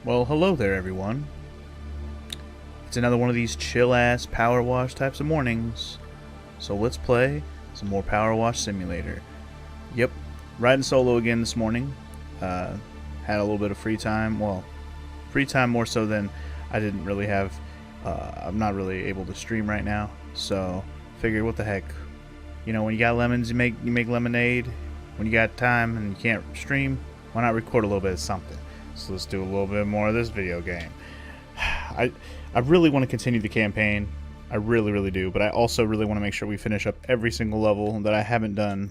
Well, hello there, everyone. It's another one of these chill-ass Power Wash types of mornings. So let's play some more Power Wash Simulator. Yep, riding solo again this morning. Had a little bit of free time. Well, free time more so than I didn't really have. I'm not really able to stream right now. So figured, what the heck? You know, when you got lemons, you make lemonade. When you got time and you can't stream, why not record a little bit of something? So let's do a little bit more of this video game. I really want to continue the campaign. I really do. But I also really want to make sure we finish up every single level that I haven't done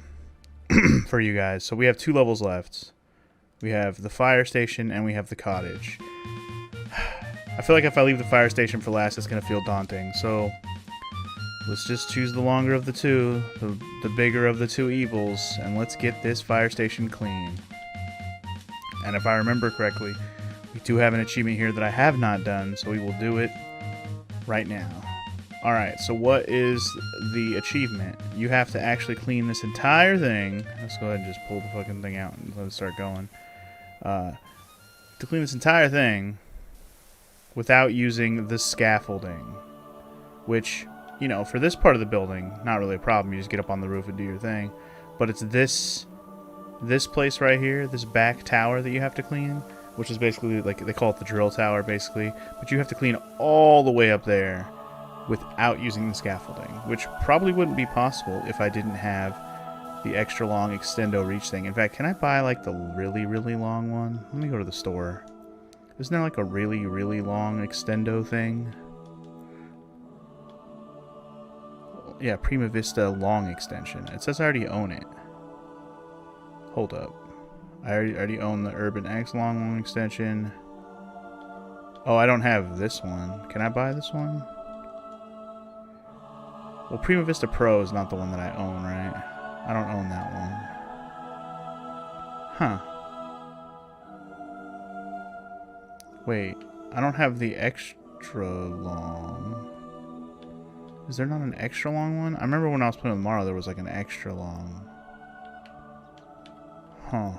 for you guys. So we have 2 levels left. We have the fire station and we have the cottage. I feel like if I leave the fire station for last, it's going to feel daunting. So let's just choose the longer of the two, the bigger of the two evils, and let's get this fire station clean. And if I remember correctly, we do have an achievement here that I have not done, so we will do it right now. Alright, so what is the achievement? You have to actually clean this entire thing. Let's go ahead and just pull the fucking thing out and let it start going. To clean this entire thing without using the scaffolding. Which, you know, for this part of the building, not really a problem. You just get up on the roof and do your thing. But it's this place right here, this back tower that you have to clean, which is basically, like, they call it the drill tower, basically. But you have to clean all the way up there without using the scaffolding, which probably wouldn't be possible if I didn't have the extra long extendo reach thing. In fact, can I buy, like, the really long one? Let me go to the store. Isn't there, like, a really long extendo thing? Yeah, Prima Vista long extension. It says I already own it. Hold up. I already own the Urban X long extension. Oh, I don't have this one. Can I buy this one? Well, Prima Vista Pro is not the one that I own, right? I don't own that one. Huh. Wait, I don't have the extra long. Is there not an extra long one? I remember when I was playing with Mario, there was like an extra long. Huh.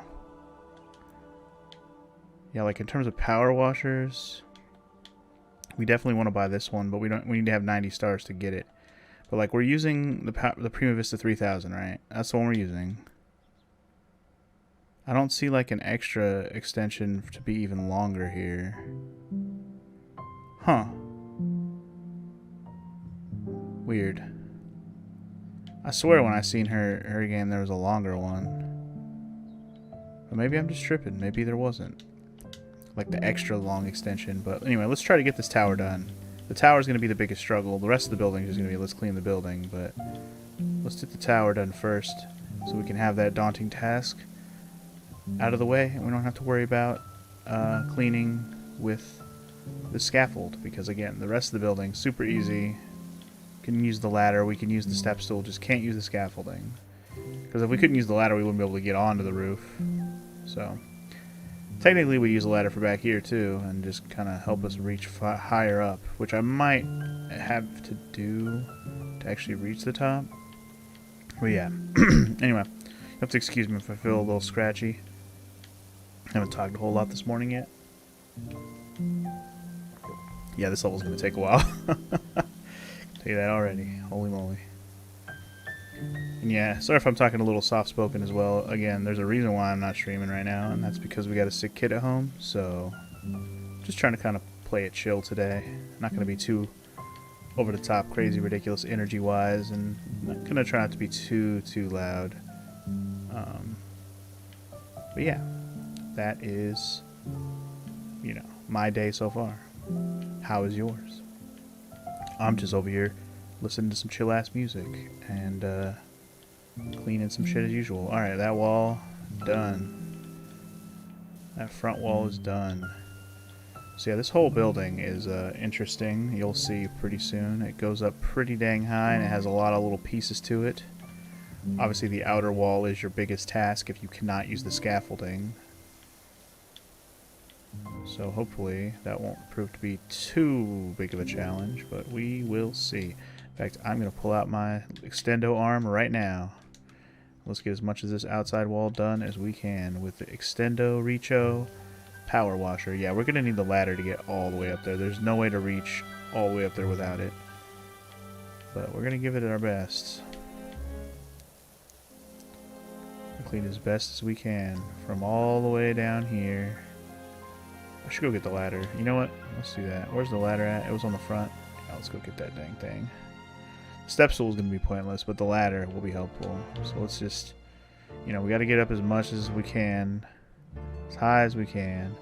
Yeah, like in terms of power washers, we definitely want to buy this one, but we need to have 90 stars to get it. But like, we're using the Prima Vista 3000, right? That's the one we're using. I don't see like an extra extension to be even longer here. Huh. Weird. I swear when I seen her game there was a longer one. But maybe I'm just tripping. Maybe there wasn't. Like the extra long extension. But anyway, let's try to get this tower done. The tower is going to be the biggest struggle. The rest of the building is going to be let's clean the building. But let's get the tower done first, so we can have that daunting task out of the way. And we don't have to worry about cleaning with the scaffold. Because again, the rest of the building, super easy. We can use the ladder. We can use the step stool. Just can't use the scaffolding. Because if we couldn't use the ladder, we wouldn't be able to get onto the roof. So, technically we use a ladder for back here too, and just kind of help us reach higher up, which I might have to do to actually reach the top. But yeah, anyway, you have to excuse me if I feel a little scratchy. I haven't talked a whole lot this morning yet. Yeah, this level's going to take a while. Tell you that already. Holy moly. And yeah, sorry if I'm talking a little soft-spoken as well. Again, there's a reason why I'm not streaming right now, and that's because we got a sick kid at home, so just trying to kind of play it chill today. Not going to be too over-the-top, crazy, ridiculous energy-wise, and not going to try not to be too loud. But yeah, that is, you know, my day so far. How is yours? I'm just over here listening to some chill-ass music and cleaning some shit as usual. Alright, that wall, done. That front wall is done. So yeah, this whole building is interesting. You'll see pretty soon. It goes up pretty dang high, and it has a lot of little pieces to it. Obviously, the outer wall is your biggest task if you cannot use the scaffolding. So hopefully that won't prove to be too big of a challenge, but we will see. In fact, I'm going to pull out my extendo arm right now. Let's get as much of this outside wall done as we can with the extendo reacho Power washer. Yeah, we're gonna need the ladder to get all the way up there. There's no way to reach all the way up there without it. But we're gonna give it our best. Clean as best as we can from all the way down here. I should go get the ladder. You know what? Let's do that. Where's the ladder at? It was on the front. Yeah, let's go get that dang thing. The step stool is going to be pointless, but the ladder will be helpful. So let's just, you know, we got to get up as much as we can. As high as we can.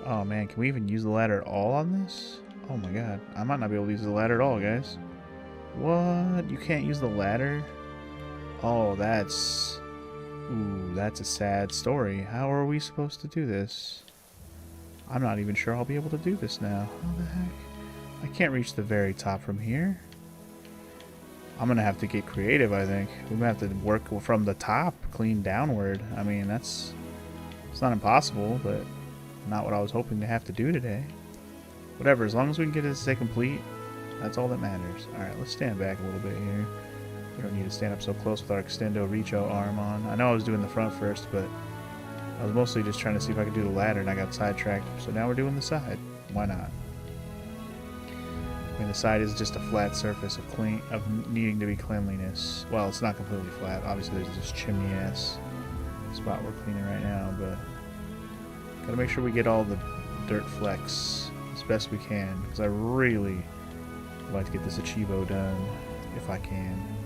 Oh man, can we even use the ladder at all on this? Oh my god. I might not be able to use the ladder at all, guys. What? You can't use the ladder? Oh, that's... Ooh, that's a sad story. How are we supposed to do this? I'm not even sure I'll be able to do this now. How the heck? I can't reach the very top from here. I'm gonna have to get creative, I think. We're gonna have to work from the top, clean downward. I mean, it's not impossible, but not what I was hoping to have to do today. Whatever, as long as we can get it to stay complete, that's all that matters. Alright, let's stand back a little bit here. We don't need to stand up so close with our Extendo Reacho arm on. I know I was doing the front first, but I was mostly just trying to see if I could do the ladder, and I got sidetracked. So now we're doing the side. Why not? I mean, the side is just a flat surface of needing to be cleanliness. Well, it's not completely flat. Obviously, there's this chimney-ass spot we're cleaning right now, but gotta make sure we get all the dirt flecks as best we can, because I really would like to get this Achivo done if I can.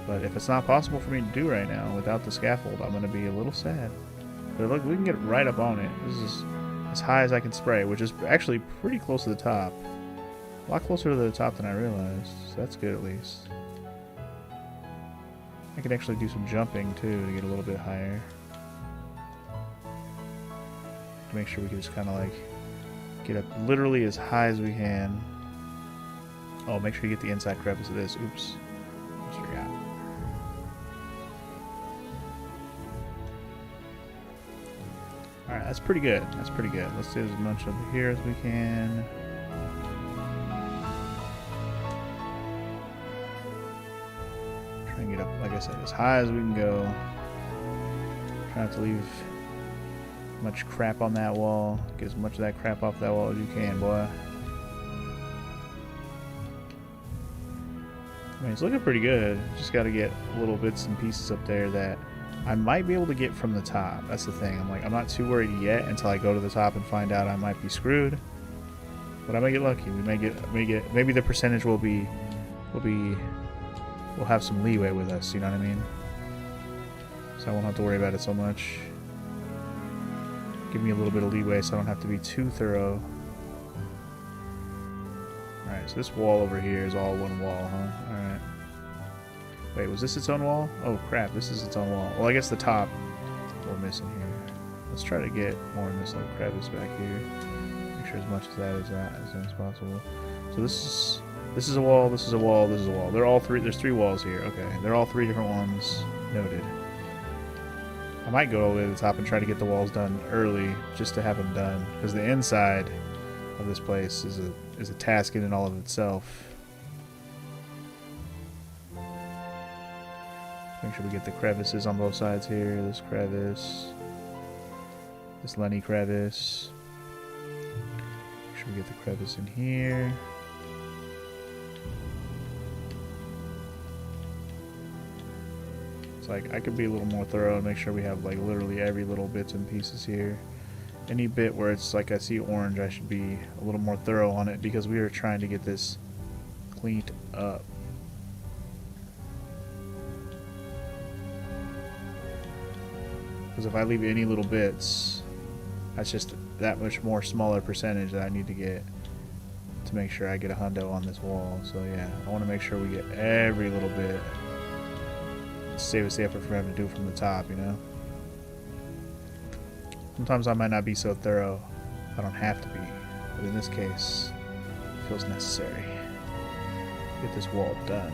But if it's not possible for me to do right now without the scaffold, I'm going to be a little sad. But look, we can get right up on it. This is as high as I can spray, which is actually pretty close to the top. A lot closer to the top than I realized, so that's good at least. I can actually do some jumping too to get a little bit higher. To make sure we can just kind of like get up literally as high as we can. Oh, make sure you get the inside crevice of this. Oops. Almost forgot. Alright, that's pretty good. That's pretty good. Let's do as much over here as we can. Try and get up, like I said, as high as we can go. Try not to leave much crap on that wall. Get as much of that crap off that wall as you can, boy. I mean, it's looking pretty good. Just got to get little bits and pieces up there that I might be able to get from the top. That's the thing. I'm not too worried yet until I go to the top and find out I might be screwed. But I may get lucky. We may get maybe the percentage will have some leeway with us. You know what I mean? So I won't have to worry about it so much. Give me a little bit of leeway so I don't have to be too thorough. Alright, so this wall over here is all one wall, huh? Alright. Wait, was this its own wall? Oh crap, this is its own wall. Well, I guess the top we're missing here. Let's try to get more in this little crevice back here. Make sure as much of that as possible. So this is a wall, this is a wall, this is a wall. They're all three, there's three walls here. Okay, they're all three different ones. Noted. I might go all the way to the top and try to get the walls done early, just to have them done, because the inside of this place is a task in and all of itself. Make sure we get the crevices on both sides here. This crevice, this Lenny crevice. Make sure we get the crevice in here. It's like I could be a little more thorough and make sure we have like literally every little bits and pieces here. Any bit where it's like I see orange, I should be a little more thorough on it because we are trying to get this cleaned up. Because if I leave any little bits, that's just that much more smaller percentage that I need to get to make sure I get a hundo on this wall. So yeah, I want to make sure we get every little bit to save us the effort from having to do it from the top, you know? Sometimes I might not be so thorough. I don't have to be. But in this case, it feels necessary. Get this wall done.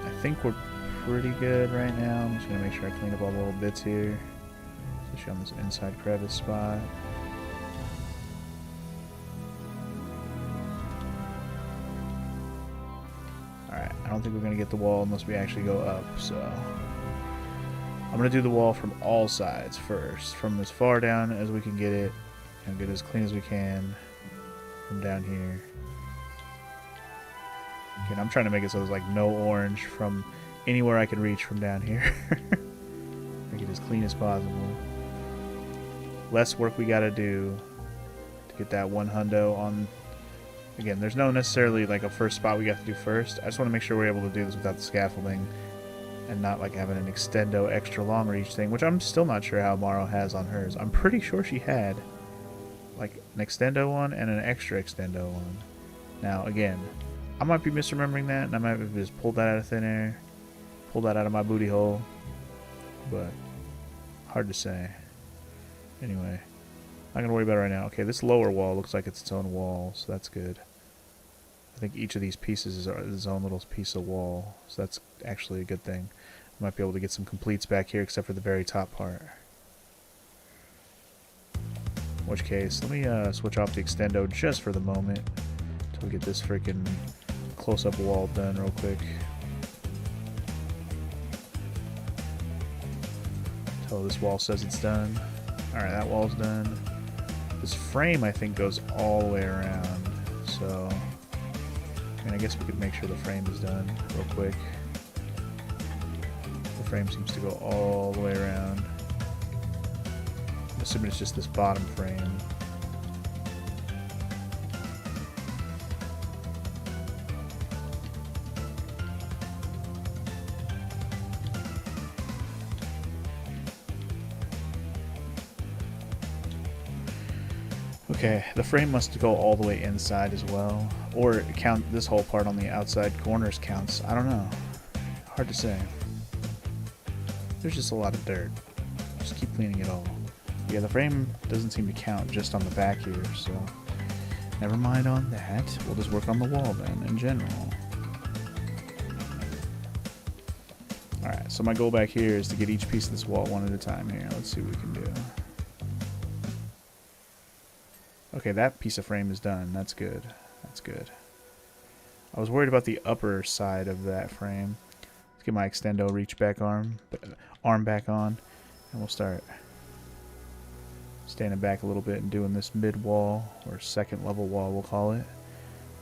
I think we're pretty good right now. I'm just going to make sure I clean up all the little bits here, especially on this inside crevice spot. Alright, I don't think we're going to get the wall unless we actually go up, so... I'm going to do the wall from all sides first. From as far down as we can get it. And get it as clean as we can. From down here. Again, I'm trying to make it so there's like no orange from anywhere I can reach from down here. Make it as clean as possible. Less work we got to do to get that one hundo on. Again, there's no necessarily like a first spot we got to do first. I just want to make sure we're able to do this without the scaffolding and not like having an extendo extra long reach thing, which I'm still not sure how Morrow has on hers. I'm pretty sure she had like an extendo one and an extra extendo one. Now, again, I might be misremembering that, and I might have just pulled that out of thin air, pulled that out of my booty hole, but hard to say. Anyway, not going to worry about it right now. Okay, this lower wall looks like it's its own wall, so that's good. I think each of these pieces is its own little piece of wall, so that's actually a good thing. I might be able to get some completes back here, except for the very top part. In which case, let me switch off the extendo just for the moment, until we get this freaking close-up wall done real quick. Until this wall says it's done. Alright, that wall's done. This frame, I think, goes all the way around. So, I mean, I guess we could make sure the frame is done real quick. The frame seems to go all the way around. I'm assuming it's just this bottom frame. Okay, the frame must go all the way inside as well. Or count this whole part on the outside corners counts. I don't know. Hard to say. There's just a lot of dirt. Just keep cleaning it all. Yeah, the frame doesn't seem to count just on the back here, so never mind on that. We'll just work on the wall then, in general. Alright, so my goal back here is to get each piece of this wall one at a time here. Let's see what we can do. Okay, that piece of frame is done. That's good. That's good. I was worried about the upper side of that frame. Let's get my extendo reach back arm back on, and we'll start standing back a little bit and doing this mid wall, or second level wall we'll call it.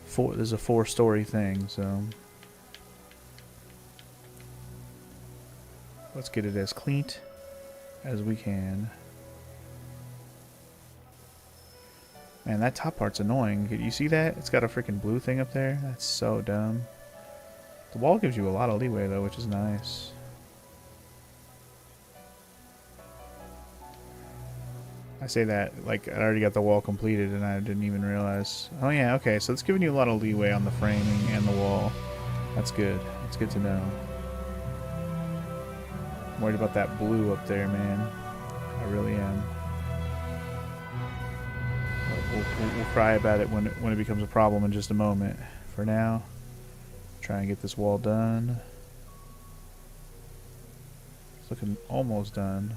This is a 4-story thing, so let's get it as clean as we can. Man, that top part's annoying. You see that? It's got a freaking blue thing up there. That's so dumb. The wall gives you a lot of leeway though, which is nice. I say that like I already got the wall completed and I didn't even realize. Oh yeah, okay, so it's giving you a lot of leeway on the framing and the wall. That's good. That's good to know. I'm worried about that blue up there, man. I really am. We'll cry about it when it becomes a problem in just a moment. For now, try and get this wall done. It's looking almost done.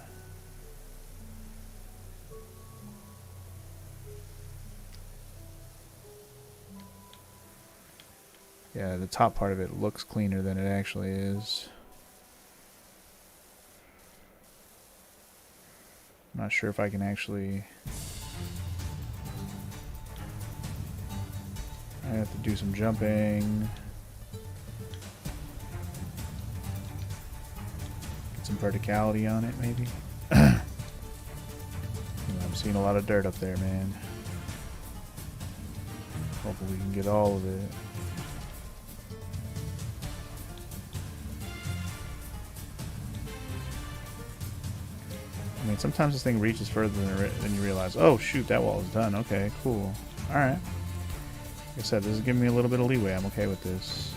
Yeah, the top part of it looks cleaner than it actually is. I'm not sure if I can actually... I have to do some jumping. Get some verticality on it, maybe. I'm seeing a lot of dirt up there, man. Hopefully we can get all of it. I mean, sometimes this thing reaches further than you realize. Oh, shoot, that wall is done. Okay, cool. Alright. Like I said, this is giving me a little bit of leeway. I'm okay with this.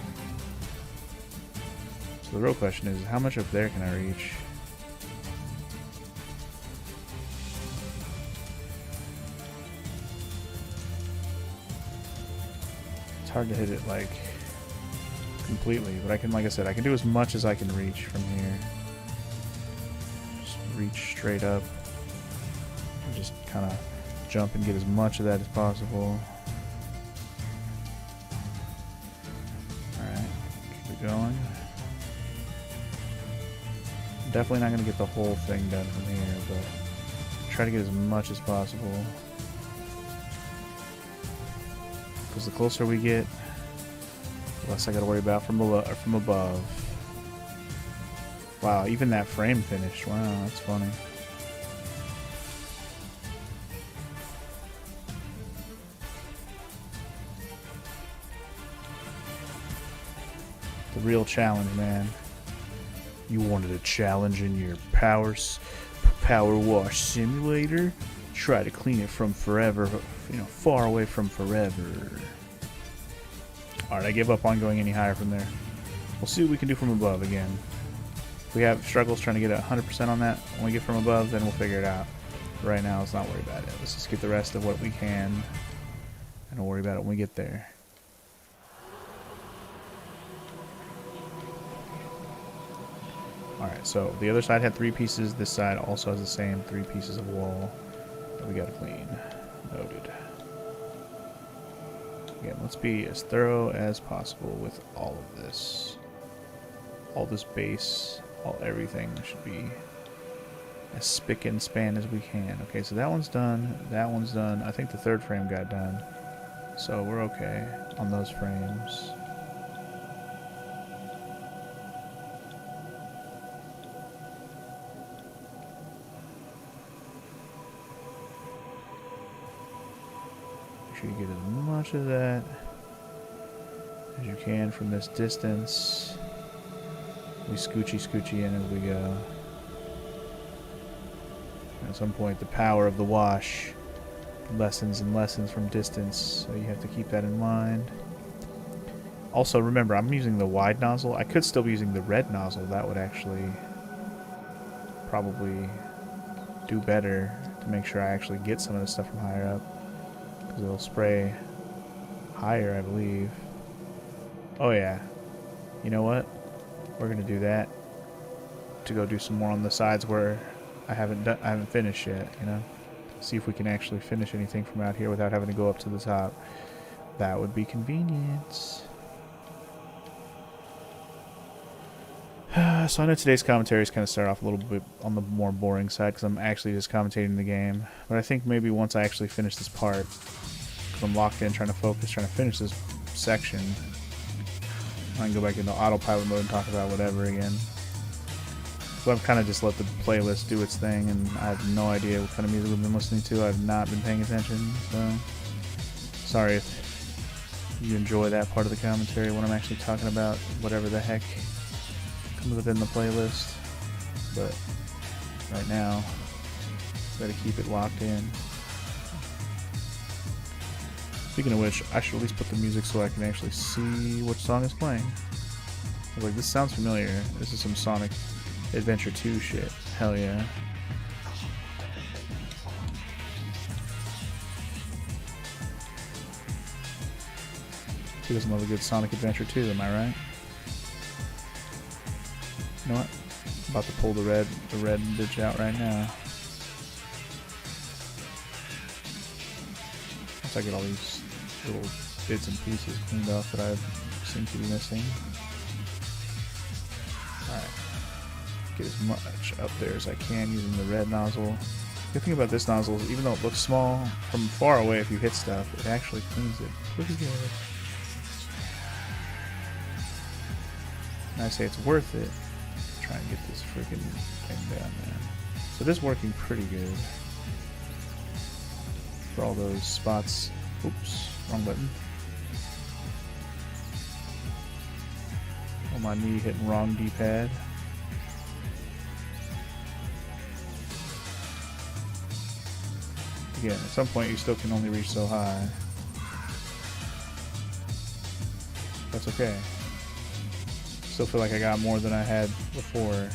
So the real question is, how much up there can I reach? It's hard to hit it, like, completely. But I can, like I said, I can do as much as I can reach from here. Just reach straight up. And just kind of jump and get as much of that as possible. keep going. Definitely not going to get the whole thing done from here, but try to get as much as possible. Because the closer we get, the less I got to worry about from below or from above. Wow, even that frame finished. Wow, that's funny. The real challenge, man. You wanted a challenge in your power wash simulator? Try to clean it from forever, far away from forever. Alright, I give up on going any higher from there. We'll see what we can do from above again. If we have struggles trying to get 100% on that, when we get from above, then we'll figure it out. Right now, let's not worry about it. Let's just get the rest of what we can, and we'll worry about it when we get there. Alright, so the other side had 3 pieces. This side also has the same 3 pieces of wall that we gotta clean. Noted. Again, let's be as thorough as possible with all of this. All this base, everything should be as spick and span as we can. Okay, so that one's done. That one's done. I think the 3rd frame got done. So we're okay on those frames. You get as much of that as you can from this distance. We scoochie in as we go. At some point, the power of the wash lessens and lessens from distance, so you have to keep that in mind. Also, remember, I'm using the wide nozzle. I could still be using the red nozzle. That would actually probably do better to make sure I actually get some of this stuff from higher up. Because it'll spray higher, I believe. Oh yeah. You know what? We're gonna do that to go do some more on the sides where I haven't finished yet. See if we can actually finish anything from out here without having to go up to the top. That would be convenient. So I know today's commentary is kind of start off a little bit on the more boring side because I'm actually just commentating the game. But I think maybe once I actually finish this part, because I'm locked in trying to focus, trying to finish this section, I can go back into autopilot mode and talk about whatever again. So I've kind of just let the playlist do its thing, and I have no idea what kind of music we've been listening to. I've not been paying attention, so sorry if you enjoy that part of the commentary when I'm actually talking about whatever the heck comes within the playlist. But right now, gotta keep it locked in. Speaking of which, I should at least put the music so I can actually see which song is playing. I was like, this sounds familiar. This is some Sonic Adventure 2 shit. Hell yeah. Who doesn't love a good Sonic Adventure 2, am I right? You know what? I'm about to pull the red bitch out right now. Once I get all these little bits and pieces cleaned off that I seem to be missing. Alright. Get as much up there as I can using the red nozzle. The good thing about this nozzle is even though it looks small, from far away if you hit stuff, it actually cleans it pretty good. And I say it's worth it. Try and get this freaking thing down there. So this is working pretty good. For all those spots. Oops, wrong button. On my knee hitting wrong D-pad. Again, at some point you still can only reach so high. That's okay. Still feel like I got more than I had before.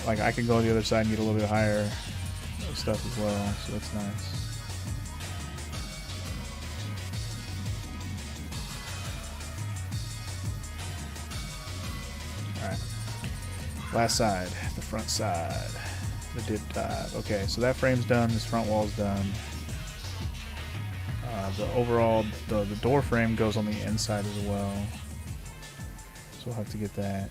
Like I can go on the other side and get a little bit higher stuff as well, so that's nice. Alright. Last side, the front side. The dip dive. Okay, so that frame's done, this front wall's done. The overall, the door frame goes on the inside as well. So we'll have to get that.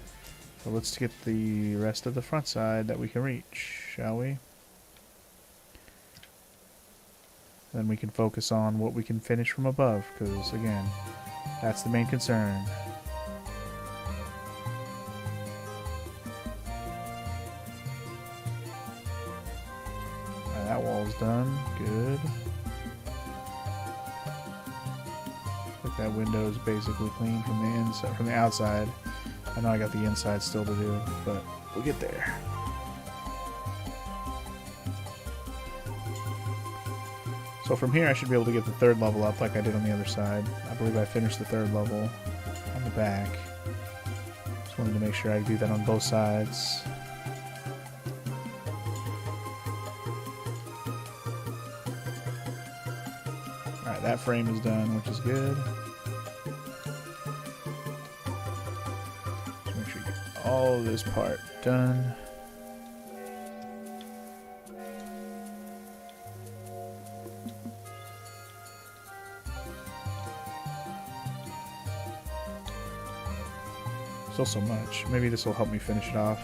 So let's get the rest of the front side that we can reach, shall we? Then we can focus on what we can finish from above, because again, that's the main concern. That wall's done. Good. Like that window is basically clean from the inside, from the outside. I know I got the inside still to do, but we'll get there. So from here I should be able to get the third level up like I did on the other side. I believe I finished the third level on the back. Just wanted to make sure I do that on both sides. Alright, that frame is done, which is good. Just make sure you get all of this part done. Still so much. Maybe this will help me finish it off.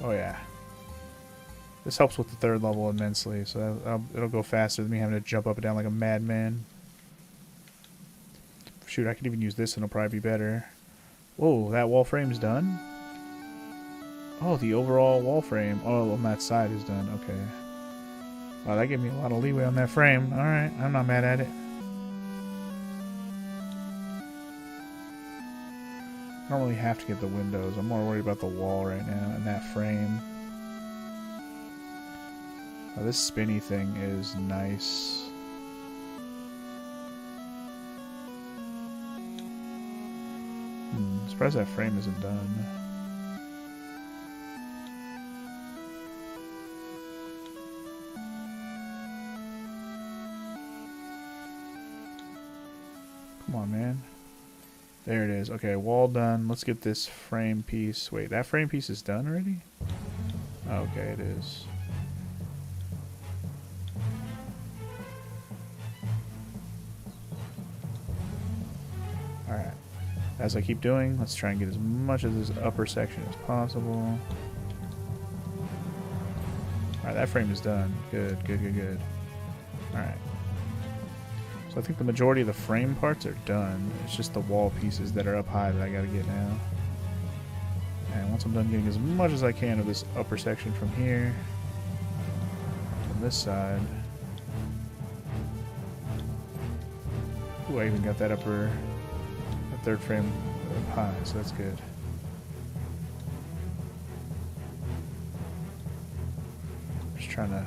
Oh yeah. This helps with the third level immensely, so it'll go faster than me having to jump up and down like a madman. Shoot, I could even use this and it'll probably be better. Whoa, that wall frame's done? Oh, the overall wall frame. Oh, on that side is done. Okay. Wow, that gave me a lot of leeway on that frame. Alright, I'm not mad at it. I don't really have to get the windows. I'm more worried about the wall right now and that frame. Oh, this spinny thing is nice. I'm surprised that frame isn't done. Come on, man. There it is. Okay, wall done. Let's get this frame piece. Wait, that frame piece is done already? Okay, it is. Alright. As I keep doing, let's try and get as much of this upper section as possible. Alright, that frame is done. Good, good, good, good. Alright. So I think the majority of the frame parts are done. It's just the wall pieces that are up high that I gotta get now. And once I'm done getting as much as I can of this upper section from here, from this side. Ooh, I even got that third frame up high, so that's good. Just trying to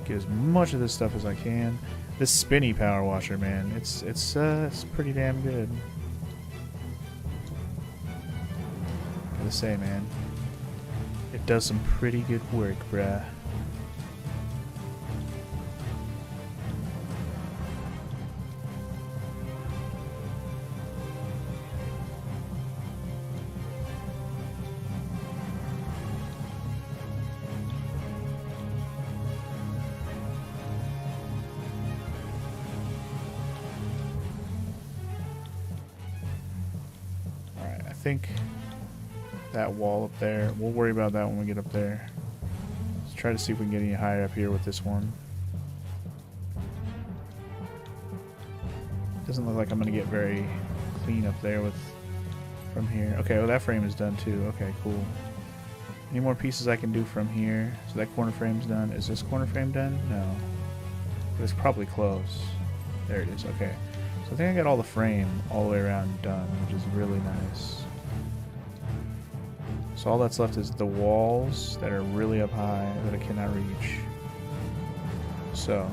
get as much of this stuff as I can. This spinny power washer, man, it's pretty damn good. Gotta say, man, it does some pretty good work, bruh. I think that wall up there, we'll worry about that when we get up there. Let's try to see if we can get any higher up here with this one. Doesn't look like I'm going to get very clean up there from here. Okay, well that frame is done too. Okay, cool. Any more pieces I can do from here? So that corner frame's done. Is this corner frame done? No. But it's probably close. There it is. Okay. So I think I got all the frame all the way around done, which is really nice. So all that's left is the walls that are really up high that I cannot reach. So,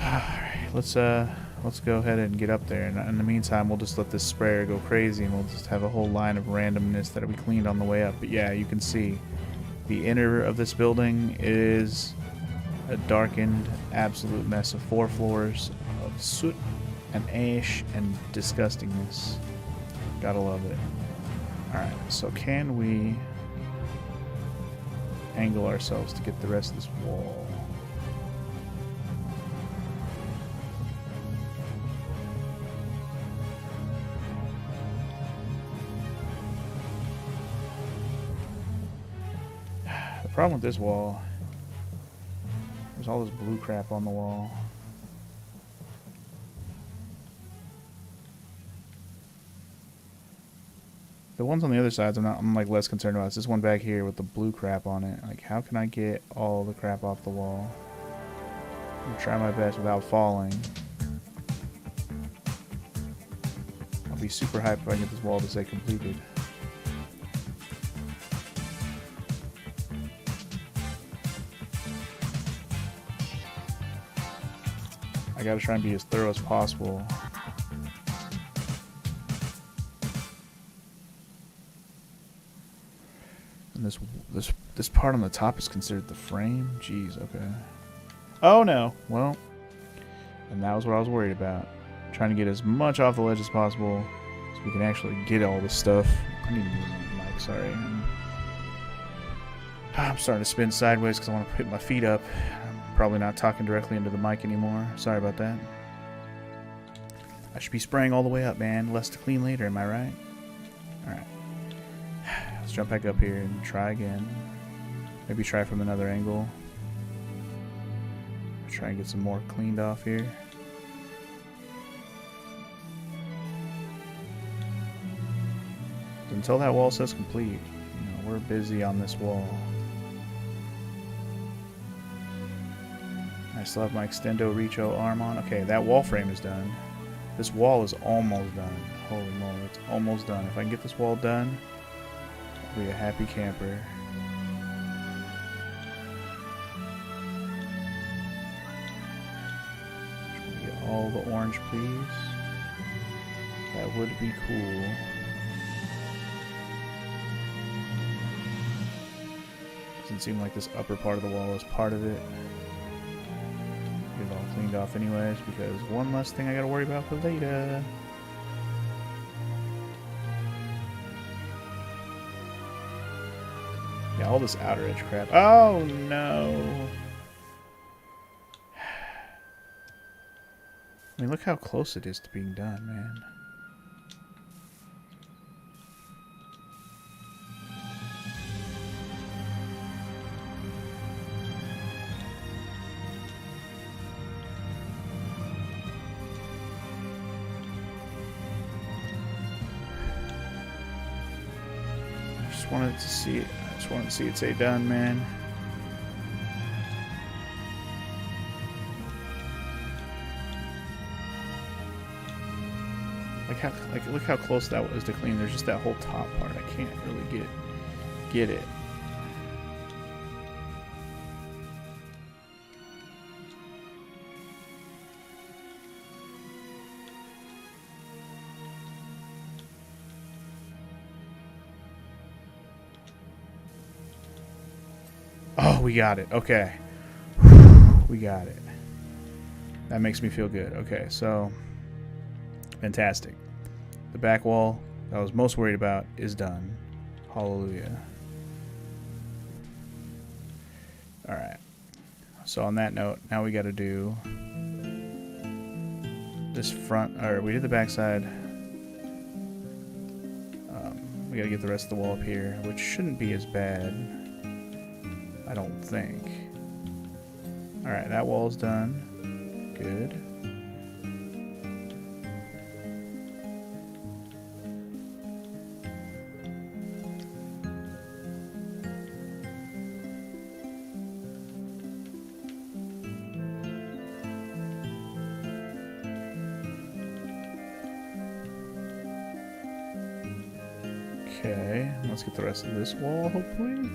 alright, let's go ahead and get up there. And in the meantime, we'll just let this sprayer go crazy, and we'll just have a whole line of randomness that'll be cleaned on the way up. But yeah, you can see the inner of this building is a darkened, absolute mess of 4 floors of soot and ash and disgustingness. Gotta love it. Alright, so can we angle ourselves to get the rest of this wall? Problem with this wall, there's all this blue crap on the wall. The ones on the other sides, I'm like less concerned about. It's this one back here with the blue crap on it. Like, how can I get all the crap off the wall? I'm gonna try my best without falling. I'll be super hyped if I can get this wall to say completed. I gotta try and be as thorough as possible. And this part on the top is considered the frame? Jeez, okay. Oh no. Well, and that was what I was worried about. Trying to get as much off the ledge as possible so we can actually get all this stuff. I need to move my mic, sorry. I'm starting to spin sideways because I want to put my feet up. I'm probably not talking directly into the mic anymore. Sorry about that. I should be spraying all the way up, man. Less to clean later, am I right? Alright. Let's jump back up here and try again. Maybe try from another angle. Try and get some more cleaned off here. Until that wall says complete, you know, we're busy on this wall. I still have my Extendo Recho arm on. Okay, that wall frame is done. This wall is almost done. Holy moly, it's almost done. If I can get this wall done, I'll be a happy camper. Get all the orange, please. That would be cool. Doesn't seem like this upper part of the wall is part of it. Get it all cleaned off anyways, because one less thing I gotta worry about for later. Yeah, all this outer edge crap. Oh no! I mean, look how close it is to being done, man. I just wanted to see it. I just wanted to see it say done, man. Look how close that was to clean. There's just that whole top part. I can't really get it. Oh, we got it. Okay. We got it. That makes me feel good. Okay, so fantastic. The back wall that I was most worried about is done. Hallelujah. Alright. So on that note, now we gotta do this front, or we did the back side. We gotta get the rest of the wall up here, which shouldn't be as bad. I don't think. Alright, that wall's done. Good. Okay, let's get the rest of this wall, hopefully.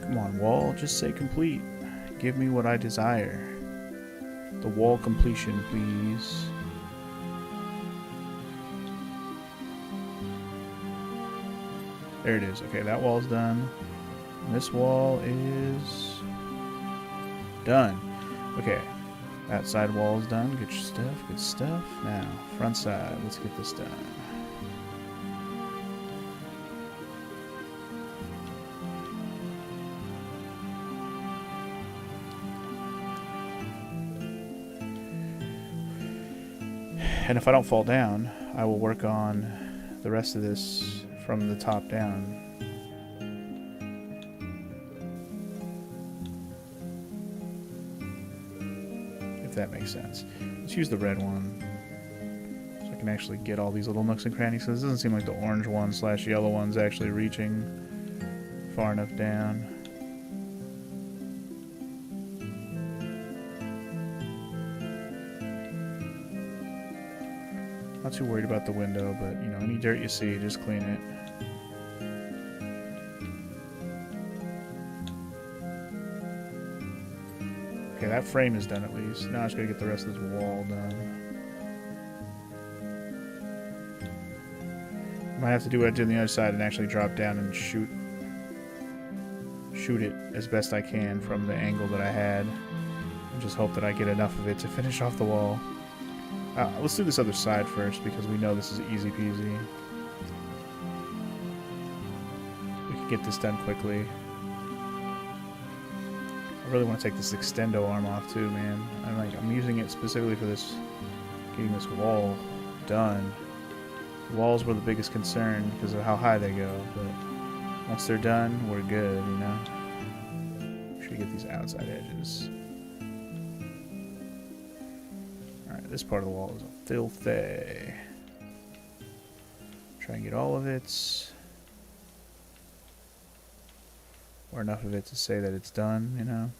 Come on, wall, just say complete. Give me what I desire. The wall completion, please. There it is. Okay, that wall's done. And this wall is done. Okay, that side wall is done. Good stuff, good stuff. Now, front side, let's get this done. And if I don't fall down, I will work on the rest of this from the top down. If that makes sense. Let's use the red one so I can actually get all these little nooks and crannies. So this doesn't seem like the orange one / yellow one's actually reaching far enough down. Not too worried about the window, but you know, any dirt you see, just clean it. Okay, that frame is done at least. Now I just gotta get the rest of this wall done. Might have to do what I did on the other side and actually drop down and shoot it as best I can from the angle that I had. And just hope that I get enough of it to finish off the wall. Let's do this other side first because we know this is easy peasy. We can get this done quickly. I really want to take this extendo arm off too, man. I'm using it specifically for this, getting this wall done. The walls were the biggest concern because of how high they go, but once they're done, we're good, you know? Should get these outside edges. Alright, this part of the wall is filthy. Try and get all of it. Or enough of it to say that it's done, you know?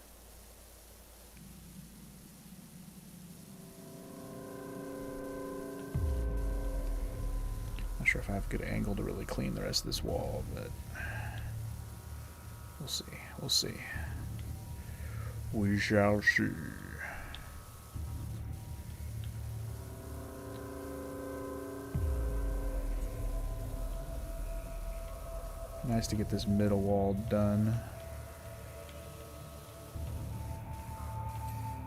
Not sure if I have a good angle to really clean the rest of this wall, but we'll see. We'll see. We shall see. Nice to get this middle wall done.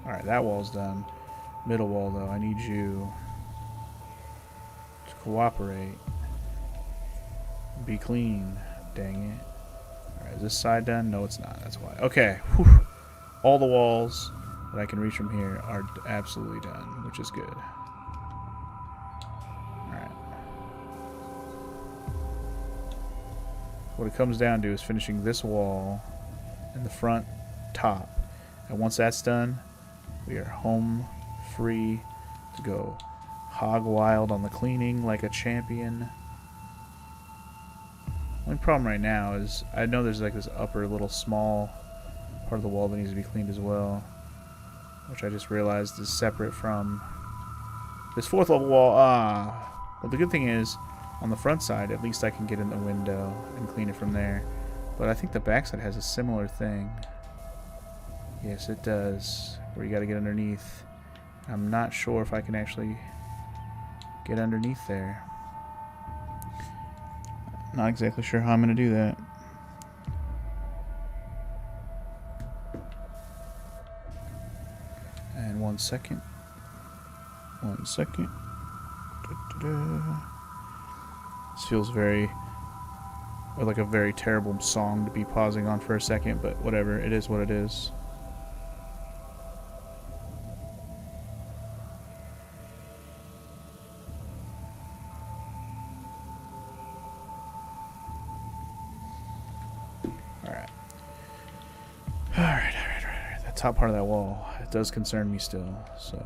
Alright, that wall's done. Middle wall, though, I need you to cooperate. Be clean. Dang it. Alright, is this side done? No, it's not. That's why. Okay. Whew. All the walls that I can reach from here are absolutely done, which is good. Alright. What it comes down to is finishing this wall in the front top. And once that's done, we are home free to go hog wild on the cleaning like a champion. Only problem right now is I know there's like this upper little small part of the wall that needs to be cleaned as well, which I just realized is separate from this 4th level wall. Well, the good thing is on the front side at least I can get in the window and clean it from there, but I think the back side has a similar thing. Yes, it does, where you got to get underneath. I'm not sure if I can actually get underneath there. Not exactly sure how I'm going to do that. And 1 second. 1 second. This feels like a very terrible song to be pausing on for a second, but whatever. It is what it is. Alright. That top part of that wall, it does concern me still, so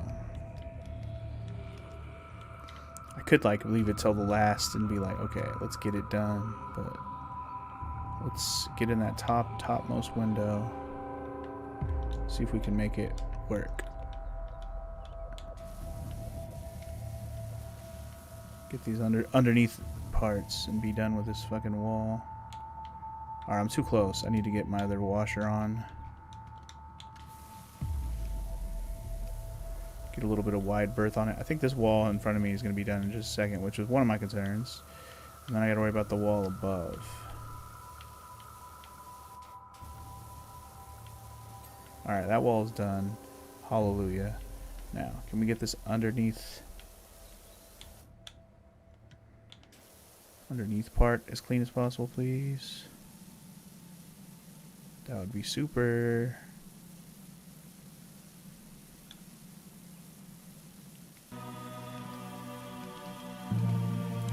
I could like leave it till the last and be like, okay, let's get it done, but let's get in that topmost window, see if we can make it work. Get these underneath parts and be done with this fucking wall. Alright, I'm too close. I need to get my other washer on. Get a little bit of wide berth on it. I think this wall in front of me is going to be done in just a second, which is one of my concerns. And then I got to worry about the wall above. Alright, that wall is done. Hallelujah. Now, can we get this underneath part as clean as possible, please? That would be super.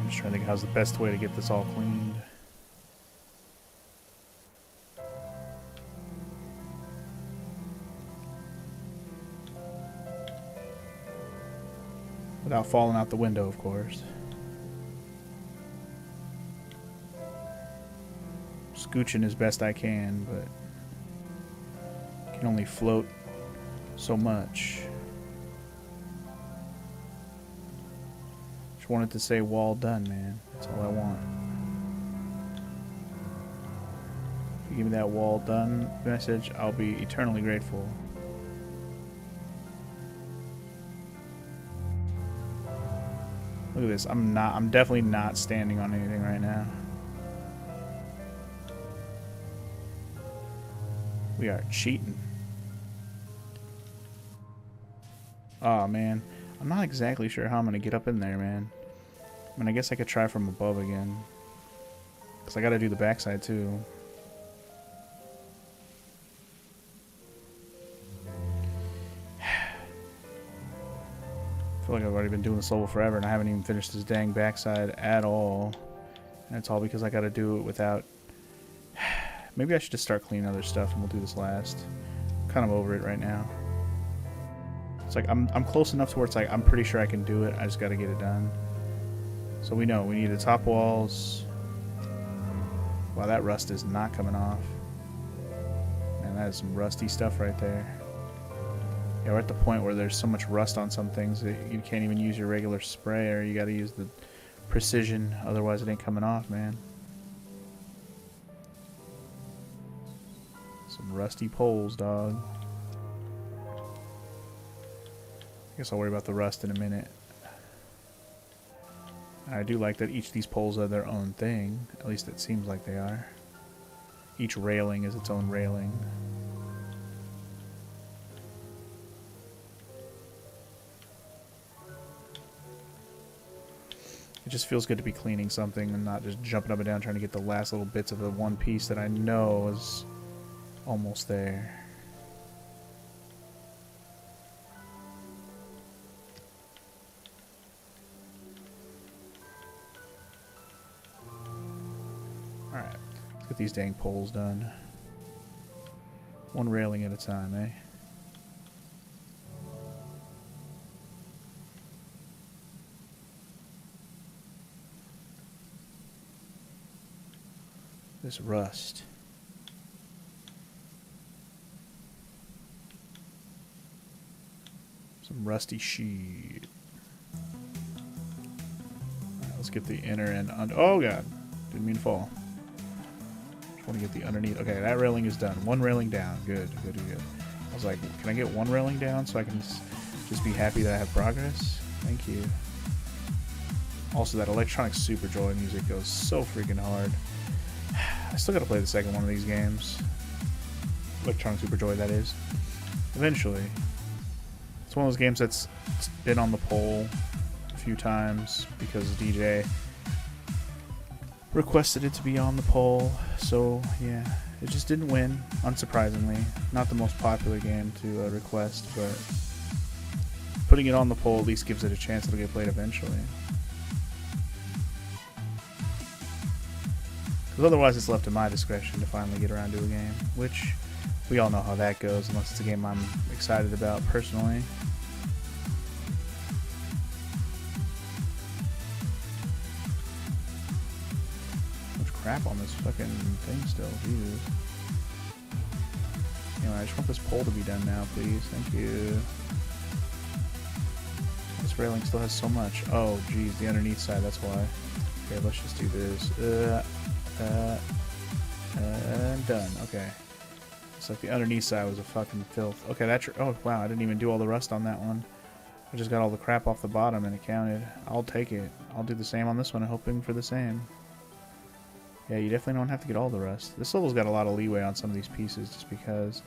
I'm just trying to think how's the best way to get this all cleaned. Without falling out the window, of course. Scooching as best I can, but can only float so much. Just wanted to say wall done, man. That's all I want. If you give me that wall done message, I'll be eternally grateful. Look at this. I'm definitely not standing on anything right now. We are cheating. Oh man, I'm not exactly sure how I'm gonna get up in there, man. I mean, I guess I could try from above again, cause I gotta do the backside too. I feel like I've already been doing this level forever and I haven't even finished this dang backside at all. And it's all because I gotta do it without... Maybe I should just start cleaning other stuff and we'll do this last. I'm kind of over it right now. It's like I'm close enough to where it's like I'm pretty sure I can do it. I just gotta get it done. So we know we need the top walls. Wow, that rust is not coming off. Man, that is some rusty stuff right there. Yeah, we're at the point where there's so much rust on some things that you can't even use your regular spray, or you gotta use the precision, otherwise it ain't coming off, man. Some rusty poles, dog. I guess I'll worry about the rust in a minute. I do like that each of these poles are their own thing. At least it seems like they are. Each railing is its own railing. It just feels good to be cleaning something and not just jumping up and down trying to get the last little bits of the one piece that I know is almost there. Alright, let's get these dang poles done. One railing at a time, eh? This rust. Some rusty sheet. Alright, let's get the inner and under. Oh god, didn't mean to fall. Just want to get the underneath. Okay, that railing is done. One railing down. Good, good, good. I was like, can I get one railing down so I can just be happy that I have progress? Thank you. Also, that Electronic Super Joy music goes so freaking hard. I still gotta play the second one of these games. Electronic Super Joy, that is. Eventually. It's one of those games that's been on the poll a few times because DJ requested it to be on the poll. So, yeah. It just didn't win, unsurprisingly. Not the most popular game to request, but putting it on the poll at least gives it a chance it'll get played eventually. Because otherwise it's left to my discretion to finally get around to a game, which we all know how that goes unless it's a game I'm excited about personally. Much crap on this fucking thing still, Jesus. Anyway, I just want this pole to be done now, please. Thank you. This railing still has so much. Oh, geez, the underneath side, that's why. Okay, let's just do this. And done. Okay. It's like the underneath side was a fucking filth. Okay, that's... Oh, wow, I didn't even do all the rust on that one. I just got all the crap off the bottom and it counted. I'll take it. I'll do the same on this one, hoping for the same. Yeah, you definitely don't have to get all the rust. This level's got a lot of leeway on some of these pieces just because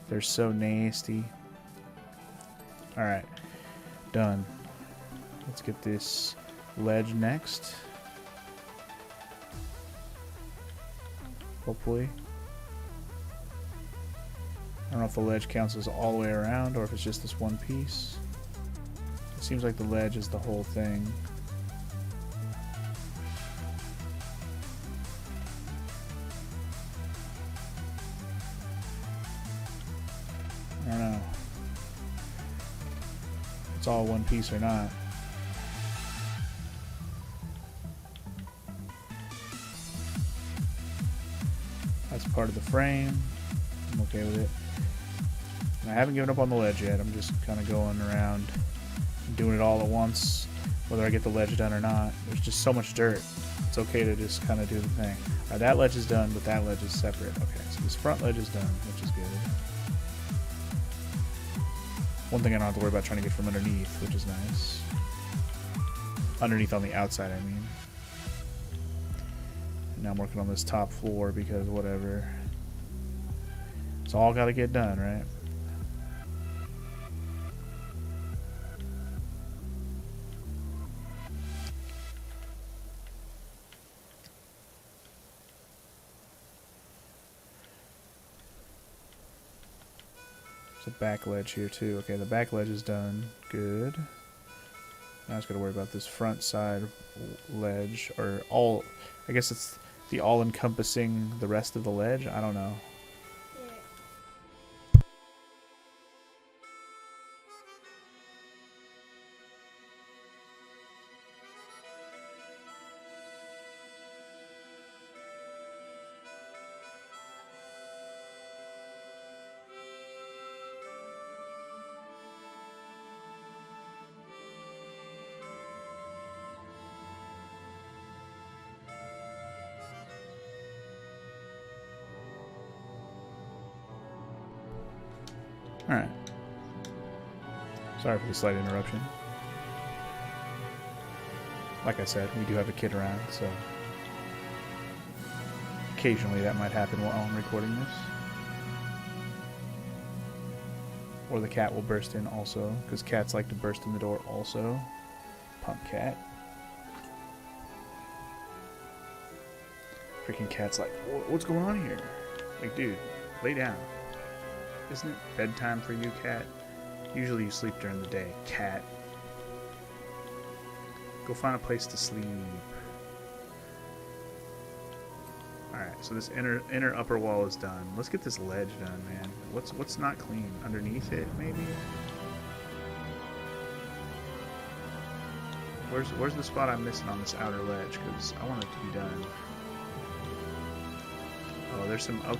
they're so nasty. Alright. Done. Let's get this ledge next. Hopefully. I don't know if the ledge counts as all the way around or if it's just this one piece. It seems like the ledge is the whole thing. it's all one piece or not. That's part of the frame. I'm okay with it. And I haven't given up on the ledge yet. I'm just kind of going around doing it all at once, whether I get the ledge done or not. There's just so much dirt. It's okay to just kind of do the thing. Alright, that ledge is done, but that ledge is separate. Okay, so this front ledge is done, which is good. One thing I don't have to worry about trying to get from underneath, which is nice. Underneath on the outside, I mean. And now I'm working on this top floor because whatever. It's all got to get done, right? There's a back ledge here too. Okay, the back ledge is done. Good. Now I just got to worry about this front side ledge, or all. I guess it's the all-encompassing the rest of the ledge. I don't know. Alright. Sorry for the slight interruption. Like I said, we do have a kid around, so occasionally that might happen while I'm recording this. Or the cat will burst in also, because cats like to burst in the door also. Punk cat. Freaking cat's like, what's going on here? Like, dude, lay down. Isn't it bedtime for you, cat? Usually you sleep during the day, cat. Go find a place to sleep. Alright, so this inner upper wall is done. Let's get this ledge done, man. What's not clean? Underneath it, maybe? Where's the spot I'm missing on this outer ledge? Because I want it to be done. Oh, there's some crap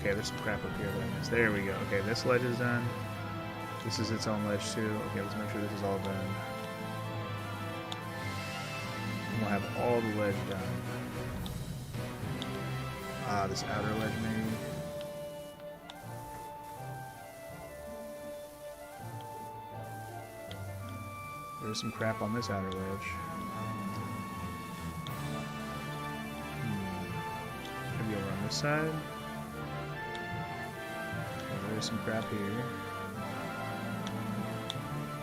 up here that I missed. There we go. Okay, this ledge is done. This is its own ledge too. Okay, let's make sure this is all done. And we'll have all the ledge done. Ah, this outer ledge maybe. There's some crap on this outer ledge. Maybe over on this side. There's some crap here.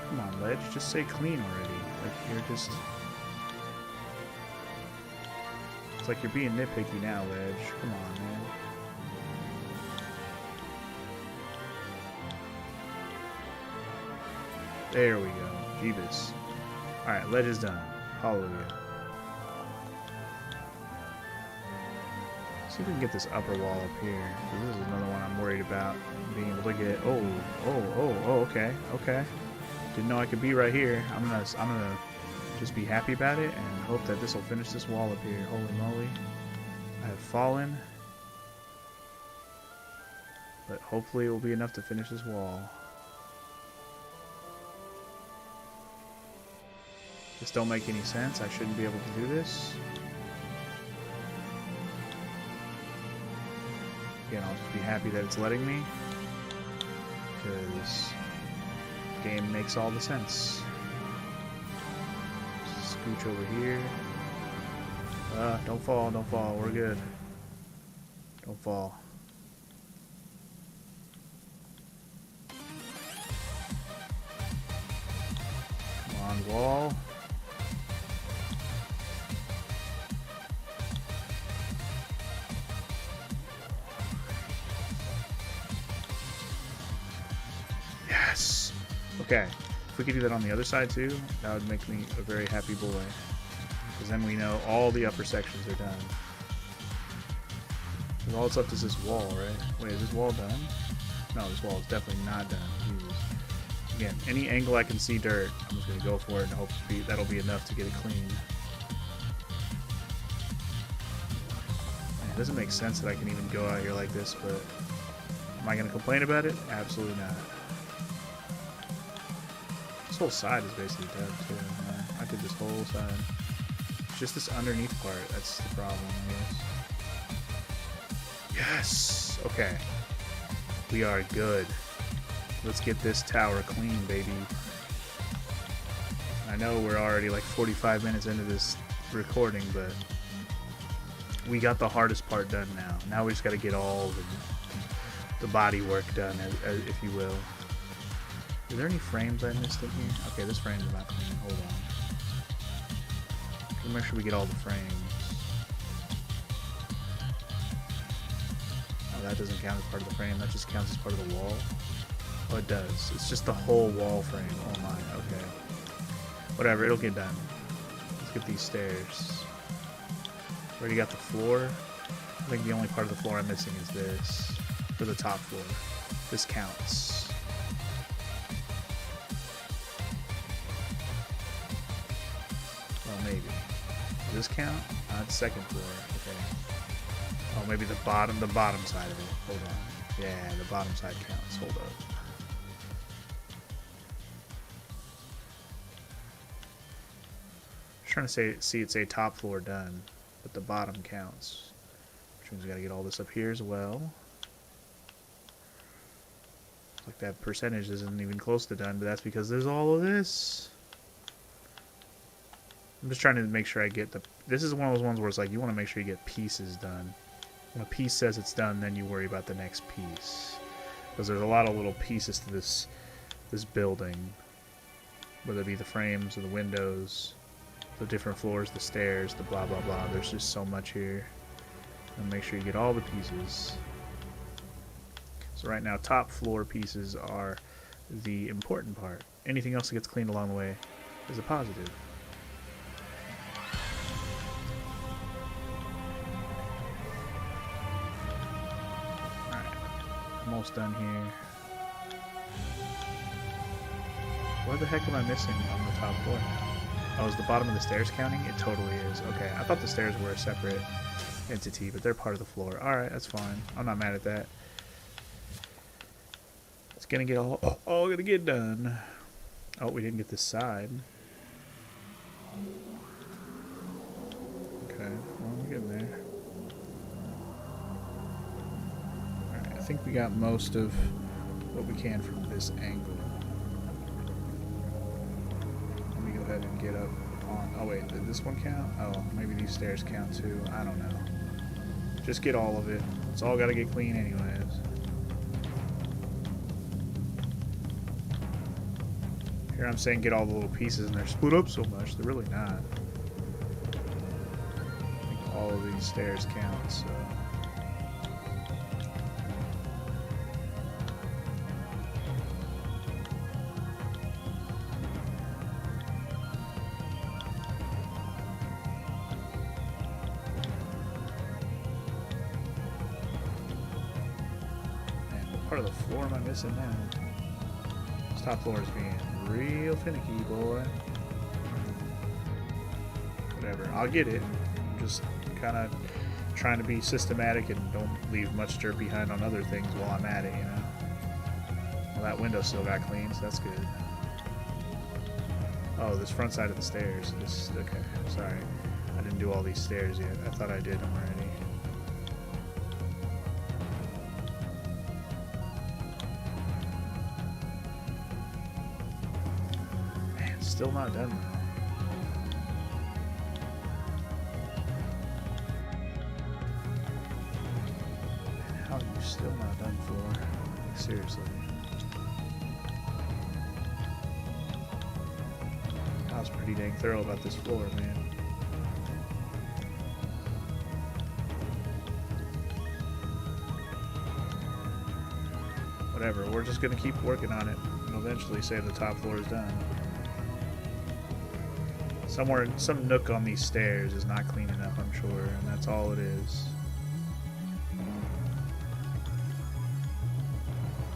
Come on, ledge, just say clean already. Like you're just... It's like you're being nitpicky now, ledge. Come on, man. There we go. Jeebus. Alright, ledge is done. Hallelujah. See if we can get this upper wall up here. This is another one I'm worried about being able to get. Oh, okay. Didn't know I could be right here. I'm gonna just be happy about it and hope that this will finish this wall up here. Holy moly. I have fallen. But hopefully it will be enough to finish this wall. This don't make any sense. I shouldn't be able to do this. Again, I'll just be happy that it's letting me, because the game makes all the sense. Just scooch over here. Don't fall, we're good. Don't fall. Come on, wall. Yes! Okay, if we could do that on the other side too, that would make me a very happy boy. Because then we know all the upper sections are done. And all that's left is this wall, right? Wait, is this wall done? No, this wall is definitely not done. Jesus. Again, any angle I can see dirt, I'm just going to go for it and hope that'll be enough to get it clean. Man, it doesn't make sense that I can even go out here like this, but am I going to complain about it? Absolutely not. This whole side is basically dead, too. I did this whole side. It's just this underneath part that's the problem, I guess. Yes! Okay. We are good. Let's get this tower clean, baby. I know we're already like 45 minutes into this recording, but we got the hardest part done now. Now we just got to get all the body work done, if you will. Are there any frames I missed in here? Okay, this frame's not clean. Hold on. Let's make sure we get all the frames. Oh, that doesn't count as part of the frame. That just counts as part of the wall. Oh, it does. It's just the whole wall frame. Oh my, okay. Whatever, it'll get done. Let's get these stairs. Already got the floor. I think the only part of the floor I'm missing is this. For the top floor. This counts. Well, maybe. Does this count? It's second floor. Okay. Oh, maybe the bottom side of it. Hold on. Yeah, the bottom side counts. Hold up. Trying to see it say top floor done, but the bottom counts, which means we got to get all this up here as well. Like that percentage isn't even close to done, but that's because there's all of this. I'm just trying to make sure I get this is one of those ones where it's like you want to make sure you get pieces done. When a piece says it's done, then you worry about the next piece, because there's a lot of little pieces to this building, whether it be the frames or the windows, the different floors, the stairs, the blah blah blah. There's just so much here. And make sure you get all the pieces. So right now, top floor pieces are the important part. Anything else that gets cleaned along the way is a positive. Alright, almost done here. What the heck am I missing on the top floor now? Oh, is the bottom of the stairs counting? It totally is. Okay, I thought the stairs were a separate entity, but they're part of the floor. Alright, that's fine. I'm not mad at that. It's gonna get all gonna get done. Oh, we didn't get this side. Okay, well, we're getting there. Alright, I think we got most of what we can from this angle. Go ahead and get up on. Oh wait, did this one count? Oh, maybe these stairs count too. I don't know. Just get all of it. It's all got to get clean anyways. Here I'm saying get all the little pieces and they're split up so much. They're really not. I think all of these stairs count, so. Part of the floor am I missing now? This top floor is being real finicky, boy. Whatever, I'll get it. I'm just kind of trying to be systematic and don't leave much dirt behind on other things while I'm at it, you know? Well, that window still got clean, so that's good. Oh, this front side of the stairs. Okay, sorry. I didn't do all these stairs yet. I thought I did them already. Still not done though. Man, how are you still not done for? Like, seriously. I was pretty dang thorough about this floor, man. Whatever, we're just gonna keep working on it and eventually say the top floor is done. Somewhere, some nook on these stairs is not clean enough, I'm sure, and that's all it is.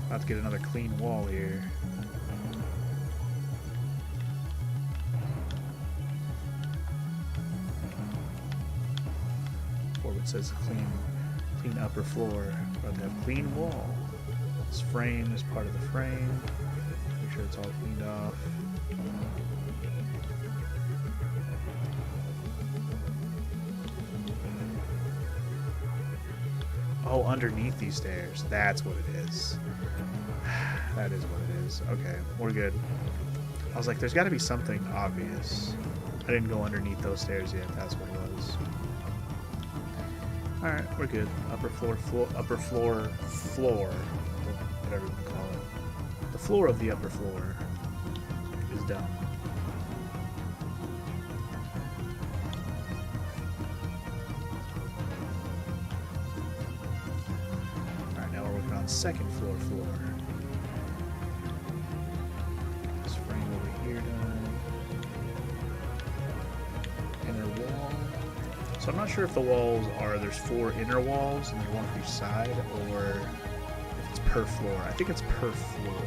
About to get another clean wall here. it says clean upper floor. We're about to have clean wall. This frame is part of the frame. Make sure it's all cleaned off. Oh, underneath these stairs. That's what it is. That is what it is. Okay, we're good. I was like, there's got to be something obvious. I didn't go underneath those stairs yet. That's what it was. All right, we're good. Upper floor, whatever you call it. The floor of the upper floor is done. All right, now we're working on second floor. This frame over here done. Inner wall. So I'm not sure if the walls there's 4 inner walls and there's one for each side, or if it's per floor. I think it's per floor.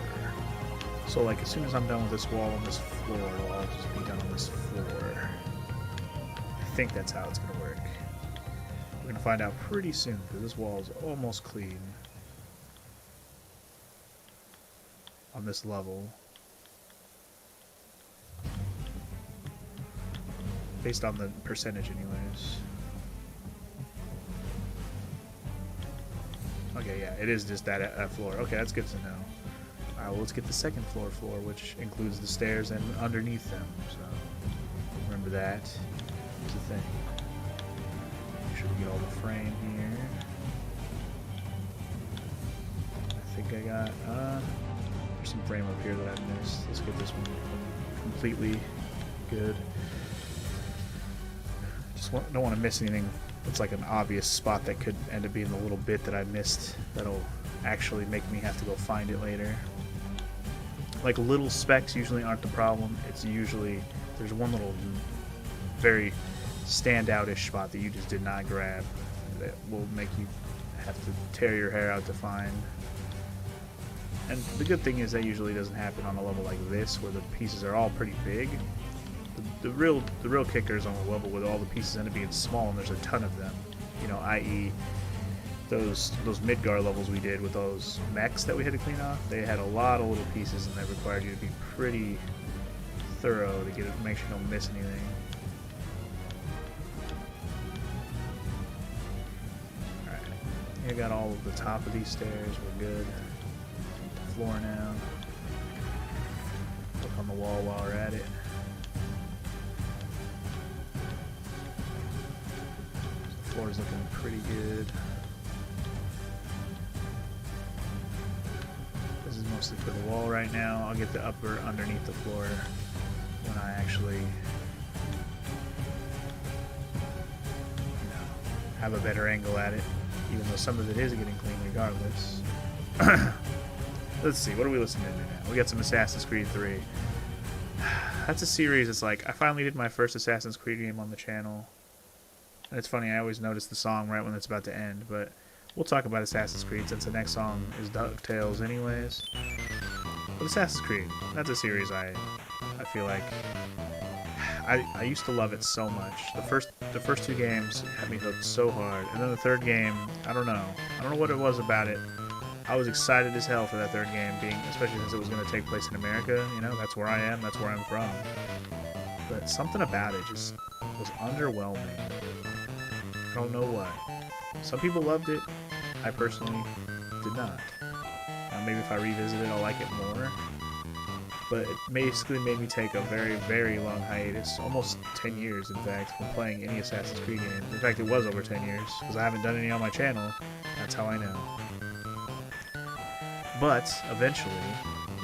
So like as soon as I'm done with this wall on this floor, it'll all just be done on this floor. I think that's how it's going to work. We're going to find out pretty soon because this wall is almost clean on this level. Based on the percentage anyways. Okay, yeah, it is just that floor. Okay, that's good to know. Alright, well, let's get the second floor, which includes the stairs and underneath them. So, remember that. Here's the thing. Make sure we get all the frame here. I think I got, there's some frame up here that I missed. Let's get this one completely good. Just don't want to miss anything. It's like an obvious spot that could end up being the little bit that I missed that'll actually make me have to go find it later. Like little specks usually aren't the problem. It's usually there's one little very standout-ish spot that you just did not grab that will make you have to tear your hair out to find. And the good thing is that usually doesn't happen on a level like this where the pieces are all pretty big. The real kicker is on a level where all the pieces end up being small and there's a ton of them. You know, i.e. those Midgar levels we did with those mechs that we had to clean off. They had a lot of little pieces and that required you to be pretty thorough to make sure you don't miss anything. Alright, I got all of the top of these stairs. We're good. The floor now. Look on the wall while we're at it. Floor is looking pretty good. This is mostly for the wall right now. I'll get the upper underneath the floor when I actually, have a better angle at it, even though some of it is getting clean regardless. Let's see, what are we listening to now? We got some Assassin's Creed 3. That's a series. It's like I finally did my first Assassin's Creed game on the channel. And it's funny, I always notice the song right when it's about to end, but we'll talk about Assassin's Creed since the next song is DuckTales anyways. But Assassin's Creed, that's a series I feel like I used to love it so much. The first 2 games had me hooked so hard, and then the third game, I don't know what it was about it. I was excited as hell for that third game, especially since it was going to take place in America. You know, that's where I am, that's where I'm from. But something about it just was underwhelming. I don't know why. Some people loved it. I personally did not. Now maybe if I revisit it, I'll like it more. But it basically made me take a very, very long hiatus. Almost 10 years, in fact, from playing any Assassin's Creed game. In fact, it was over 10 years, because I haven't done any on my channel. That's how I know. But, eventually,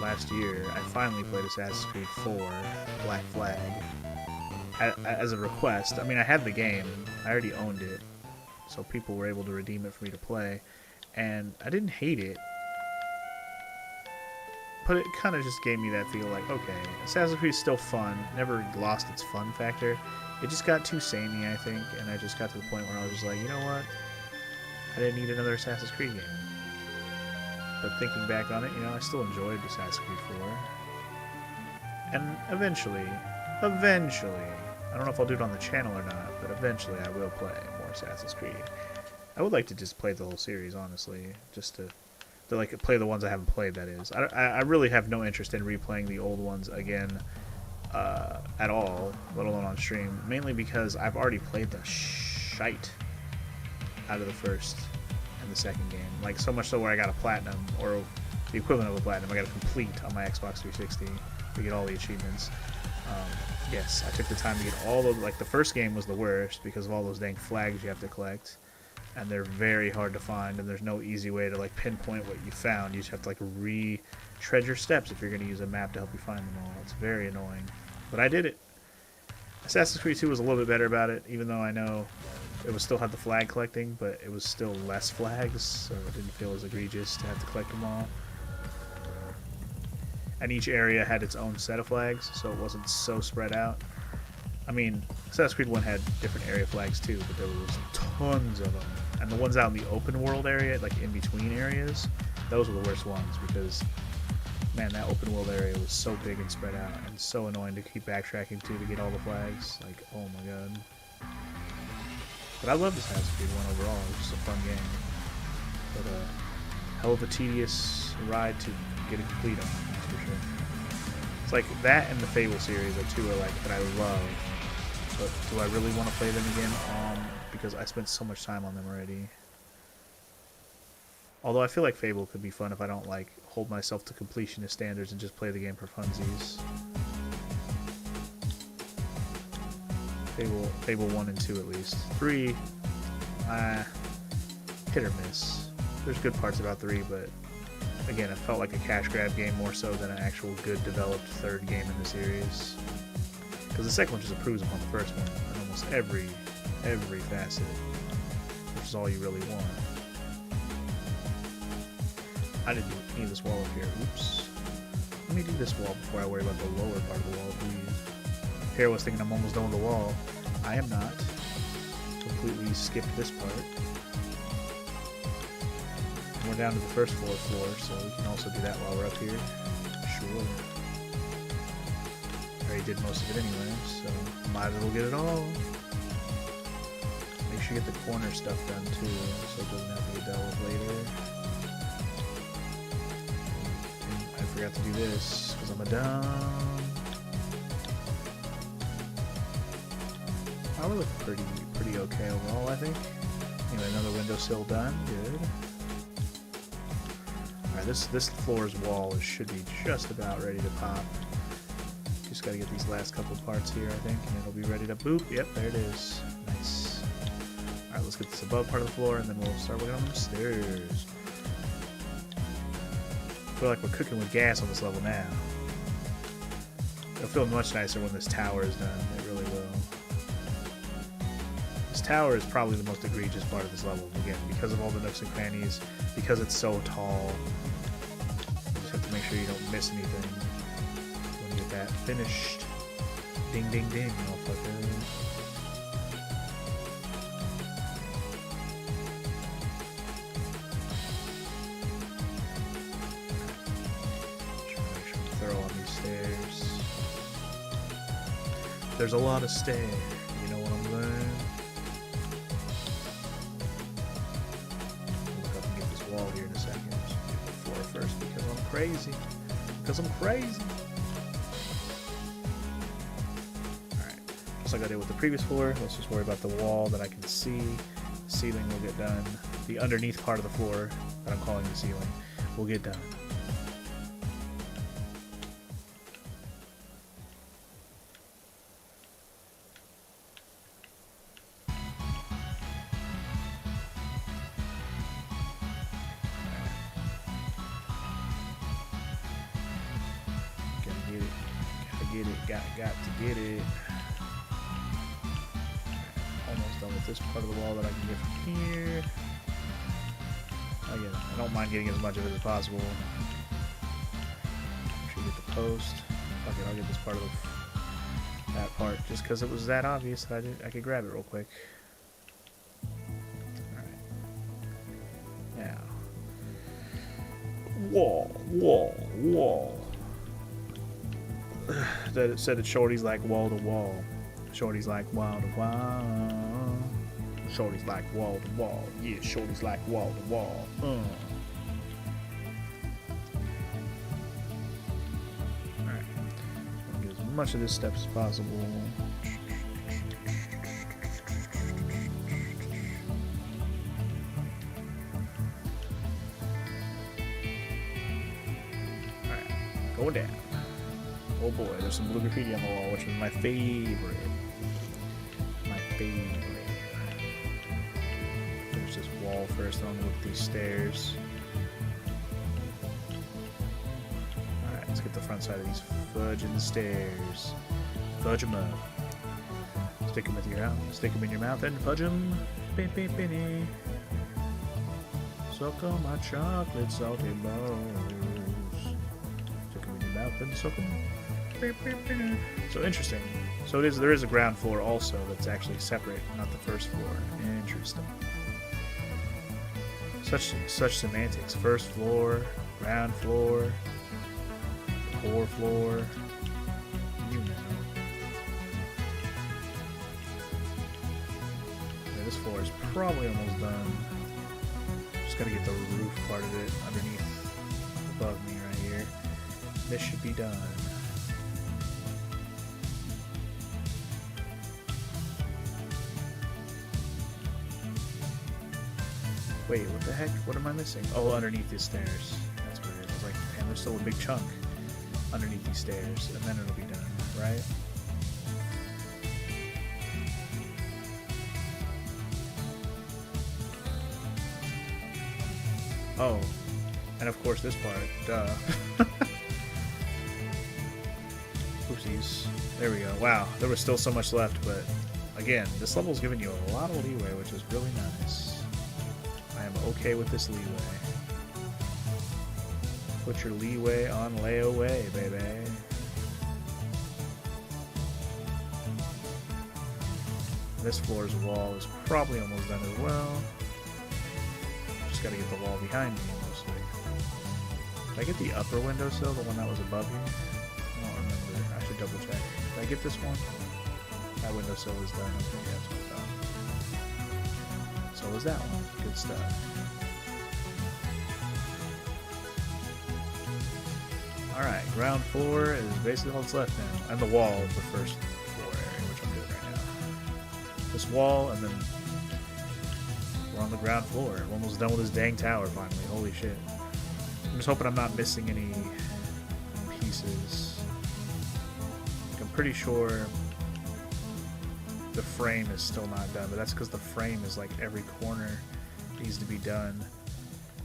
last year, I finally played Assassin's Creed 4, Black Flag. As a request. I mean, I had the game. I already owned it. So people were able to redeem it for me to play. And I didn't hate it. But it kind of just gave me that feel like, okay, Assassin's Creed is still fun. Never lost its fun factor. It just got too samey, I think. And I just got to the point where I was just like, you know what? I didn't need another Assassin's Creed game. But thinking back on it, you know, I still enjoyed Assassin's Creed 4. And eventually, don't know if I'll do it on the channel or not, but eventually I will play more Assassin's Creed. I would like to just play the whole series, honestly, just to like play the ones I haven't played. That is, I really have no interest in replaying the old ones again at all, let alone on stream. Mainly because I've already played the shite out of the first and the second game. Like so much so where I got a platinum, or the equivalent of a platinum. I got a complete on my Xbox 360 to get all the achievements. Yes, I took the time to get all the, like the first game was the worst because of all those dang flags you have to collect, and they're very hard to find, and there's no easy way to like pinpoint what you found. You just have to like retread your steps if you're going to use a map to help you find them all. It's very annoying, but I did it. Assassin's Creed 2 was a little bit better about it, even though I know it was still had the flag collecting, but it was still less flags, so it didn't feel as egregious to have to collect them all. And each area had its own set of flags, so it wasn't so spread out. I mean, Assassin's Creed 1 had different area flags too, but there was tons of them. And the ones out in the open world area, like in between areas, those were the worst ones because, man, that open world area was so big and spread out and so annoying to keep backtracking to get all the flags. Like, oh my god. But I loved Assassin's Creed 1 overall. It was just a fun game. But hell of a tedious ride to get it complete on, that's for sure. It's like that and the Fable series are two that I love. But do I really want to play them again? Because I spent so much time on them already. Although I feel like Fable could be fun if I don't like hold myself to completionist standards and just play the game for funsies. Fable 1 and 2 at least. 3, hit or miss. There's good parts about 3, but again, it felt like a cash grab game more so than an actual good developed third game in the series. Because the second one just improves upon the first one in almost every facet, which is all you really want. I didn't do any of this wall up here. Oops. Let me do this wall before I worry about the lower part of the wall, please. Here I was thinking I'm almost done with the wall. I am not. Completely skipped this part. We're down to the first floor, so we can also do that while we're up here. Sure. I already did most of it anyway, so might as well get it all. Make sure you get the corner stuff done too, so it doesn't have to get dealt with later. And I forgot to do this, because I'm a dumb. I look pretty okay overall, I think. Anyway, another windowsill done, good. Alright, this floor's wall should be just about ready to pop. Just gotta get these last couple parts here, I think, and it'll be ready to boop. Yep, there it is. Nice. Alright, let's get this above part of the floor, and then we'll start working on the stairs. I feel like we're cooking with gas on this level now. It'll feel much nicer when this tower is done. It really will. This tower is probably the most egregious part of this level, again, because of all the nooks and crannies, because it's so tall. You just have to make sure you don't miss anything. Get that finished. Ding ding ding, motherfucker. Trying to make sure I'm thorough on these stairs. There's a lot of stairs, you know what I'm saying? I'll look up and get this wall here in a second. Just get the floor first because I'm crazy. Because I'm crazy. Just like I did with the previous floor, let's just worry about the wall that I can see. The ceiling will get done. The underneath part of the floor that I'm calling the ceiling will get done. Gotta get it. Gotta get it. Got to get it. Almost done with this part of the wall that I can get from here. I don't mind getting as much of it as possible. Make sure you get the post. Fuck it, I'll get this part of that part just because it was that obvious that I could grab it real quick. Alright. Now. Wall. That it said that Shorty's like wall to wall. Shorty's like wall to wall. Shorty's like wall to wall. Yeah, shorty's like wall to wall. Alright. Get as much of this step as possible. Alright. Going down. Oh boy, there's some blue graffiti on the wall, which is my favorite. My favorite. There's this wall first, then I'll look at these stairs. Alright, let's get the front side of these fudging stairs. Fudge them up. Stick them in your mouth and fudge them. Suck on my chocolate salty balls. Stick them in your mouth and suck them. So interesting. So there is a ground floor also that's actually separate, not the first floor. Interesting. Such semantics. First floor, ground floor, core floor. You know. Yeah, this floor is probably almost done. Just gotta get the roof part of it underneath, above me right here. This should be done. Wait, what the heck? What am I missing? Oh, underneath these stairs. That's what it is. I was like, man, there's still a big chunk underneath these stairs, and then it'll be done, right? Oh, and of course this part. Duh. Oopsies. There we go. Wow, there was still so much left, but again, this level's giving you a lot of leeway, which is really nice. I am okay with this leeway. Put your leeway on layaway, baby. This floor's wall is probably almost done as well. Just gotta get the wall behind me, mostly. Did I get the upper windowsill, the one that was above here? I don't remember. I should double check. Did I get this one? That windowsill is done. Okay, that's what's done. So was that one. Good stuff. Alright, ground floor is basically all that's left now. And the wall of the first floor area, which I'm doing right now. This wall, and then we're on the ground floor. We're almost done with this dang tower finally. Holy shit. I'm just hoping I'm not missing any pieces. Like, I'm pretty sure the frame is still not done, but that's because the frame is like every corner needs to be done,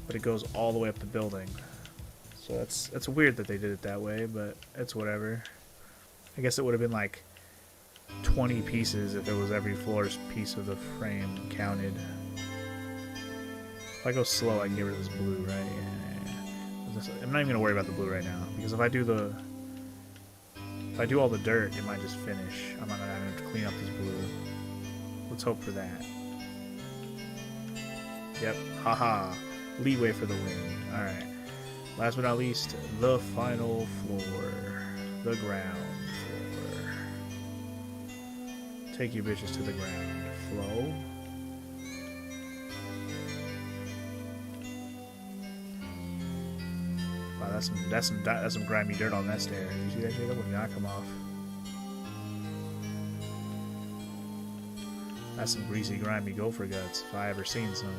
but it goes all the way up the building. So that's weird that they did it that way, but it's whatever. I guess it would have been like 20 pieces if it was every floor's piece of the frame counted. If I go slow, I can get rid of this blue, right? Yeah. I'm not even gonna worry about the blue right now, because if I do all the dirt, it might just finish. I'm not gonna have to clean up this blue. Let's hope for that. Yep, haha. Leeway for the win. Alright. Last but not least, the final floor. The ground floor. Take your bitches to the ground. Flow. Wow, that's some grimy dirt on that stair. You see that shit? That would not come off. That's some greasy, grimy gopher guts, if I ever seen some.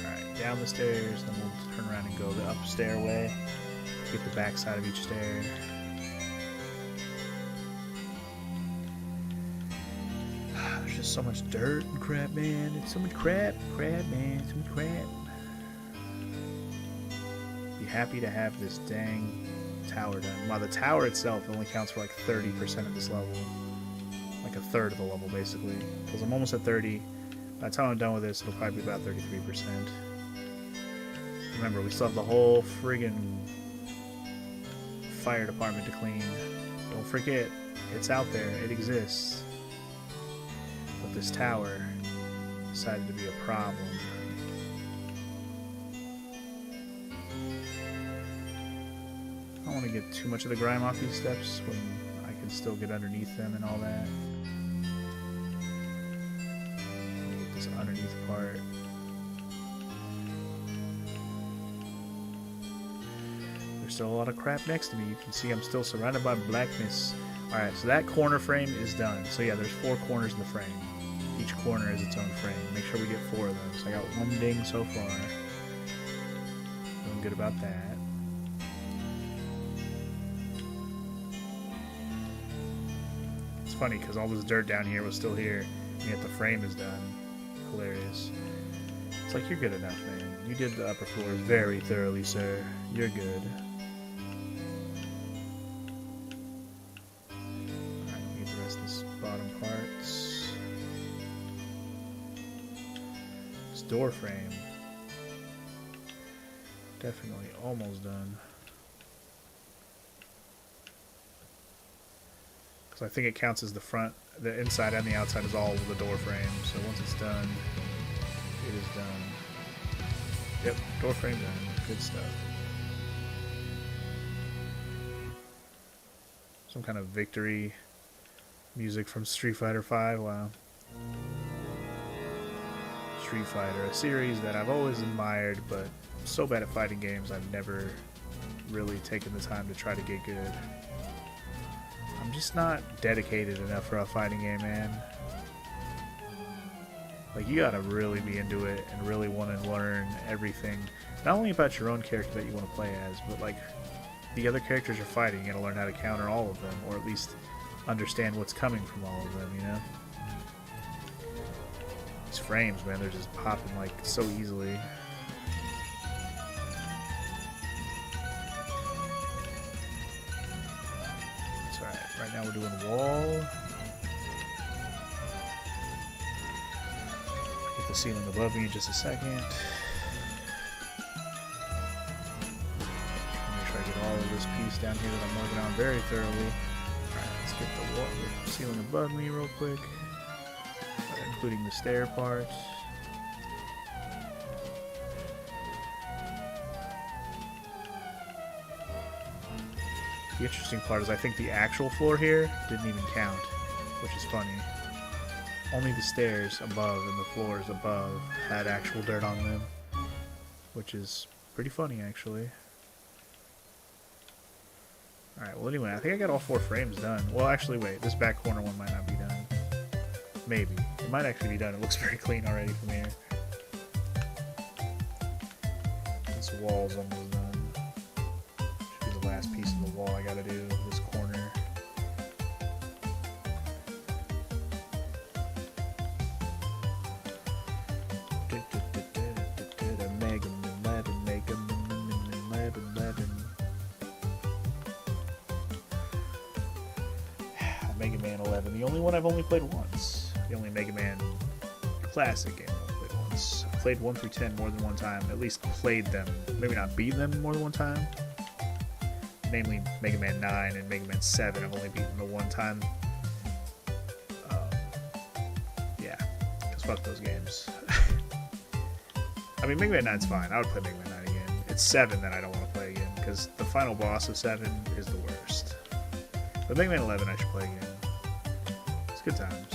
Alright, down the stairs, then we'll turn around and go the up stairway. Get the back side of each stair. There's just so much dirt and crap, man. It's so much crap, man. So much crap. Be happy to have this dang tower done. Wow, the tower itself only counts for like 30% of this level. Like a third of the level, basically. Because I'm almost at 30. By the time I'm done with this, it'll probably be about 33%. Remember, we still have the whole friggin' fire department to clean. Don't forget, it's out there. It exists. But this tower decided to be a problem. I don't want to get too much of the grime off these steps when I can can still get underneath them and all that. Get this underneath part. There's still a lot of crap next to me. You can see I'm still surrounded by blackness. Alright, so that corner frame is done. So yeah, there's 4 corners in the frame. Each corner is its own frame. Make sure we get 4 of those. I got 1 ding so far. Feeling good about that. It's funny because all this dirt down here was still here, and yet the frame is done. Hilarious. It's like, you're good enough, man. You did the upper floors very thoroughly, sir. You're good. Door frame. Definitely almost done. Because I think it counts as the front, the inside and the outside is all the door frame. So once it's done, it is done. Yep, door frame done. Good stuff. Some kind of victory music from Street Fighter V. Wow. Street Fighter, a series that I've always admired, but I'm so bad at fighting games I've never really taken the time to try to get good. I'm just not dedicated enough for a fighting game, man. Like, you gotta really be into it and really want to learn everything, not only about your own character that you want to play as, but like the other characters you're fighting. You gotta learn how to counter all of them, or at least understand what's coming from all of them, you know? These frames, man, they're just popping like so easily. It's alright. Right now we're doing wall. Get the ceiling above me in just a second. Make sure I get all of this piece down here that I'm working on very thoroughly. Alright, let's get the wall, the ceiling above me real quick. Including the stair part. The interesting part is I think the actual floor here didn't even count, which is funny. Only the stairs above and the floors above had actual dirt on them, which is pretty funny actually. Alright, well anyway, I think I got all 4 frames done. Well actually wait, this back corner one might not be done. Maybe. It might actually be done. It looks very clean already from here. This wall's almost done. Should be the last piece of the wall I gotta do. This corner. Mega Man 11. The only one I've only played once. The only Mega Man classic game I've played once. I've played 1 through 10 more than one time. At least played them. Maybe not beat them more than one time. Namely Mega Man 9 and Mega Man 7. I've only beaten the one time. Yeah. Because fuck those games. I mean, Mega Man 9's fine. I would play Mega Man 9 again. It's 7 that I don't want to play again. Because the final boss of 7 is the worst. But Mega Man 11 I should play again. It's good times.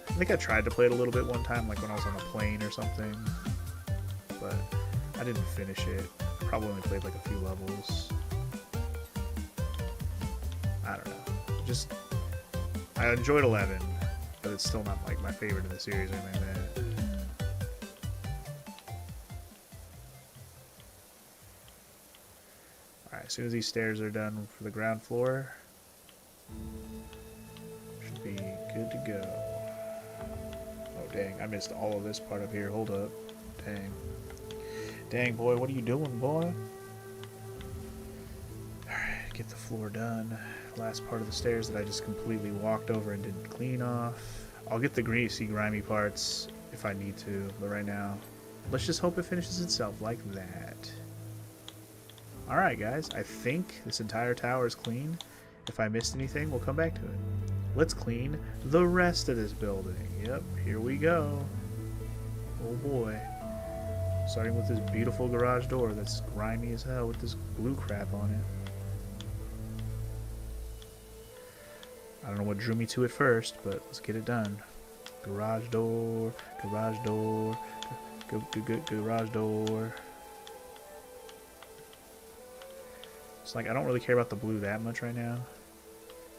I think I tried to play it a little bit one time, like when I was on a plane or something. But I didn't finish it. Probably only played like a few levels. I don't know. Just, I enjoyed 11, but it's still not like my favorite in the series or anything like that. Alright, as soon as these stairs are done for the ground floor, should be good to go. Oh dang, I missed all of this part up here. Hold up. Dang. Dang, boy, what are you doing, boy? Alright, get the floor done. Last part of the stairs that I just completely walked over and didn't clean off. I'll get the greasy, grimy parts if I need to, but right now, let's just hope it finishes itself like that. Alright guys, I think this entire tower is clean. If I missed anything, we'll come back to it. Let's clean the rest of this building. Yep, here we go. Oh boy. Starting with this beautiful garage door that's grimy as hell with this blue crap on it. I don't know what drew me to it first, but let's get it done. Garage door, garage door, garage door. It's like I don't really care about the blue that much right now.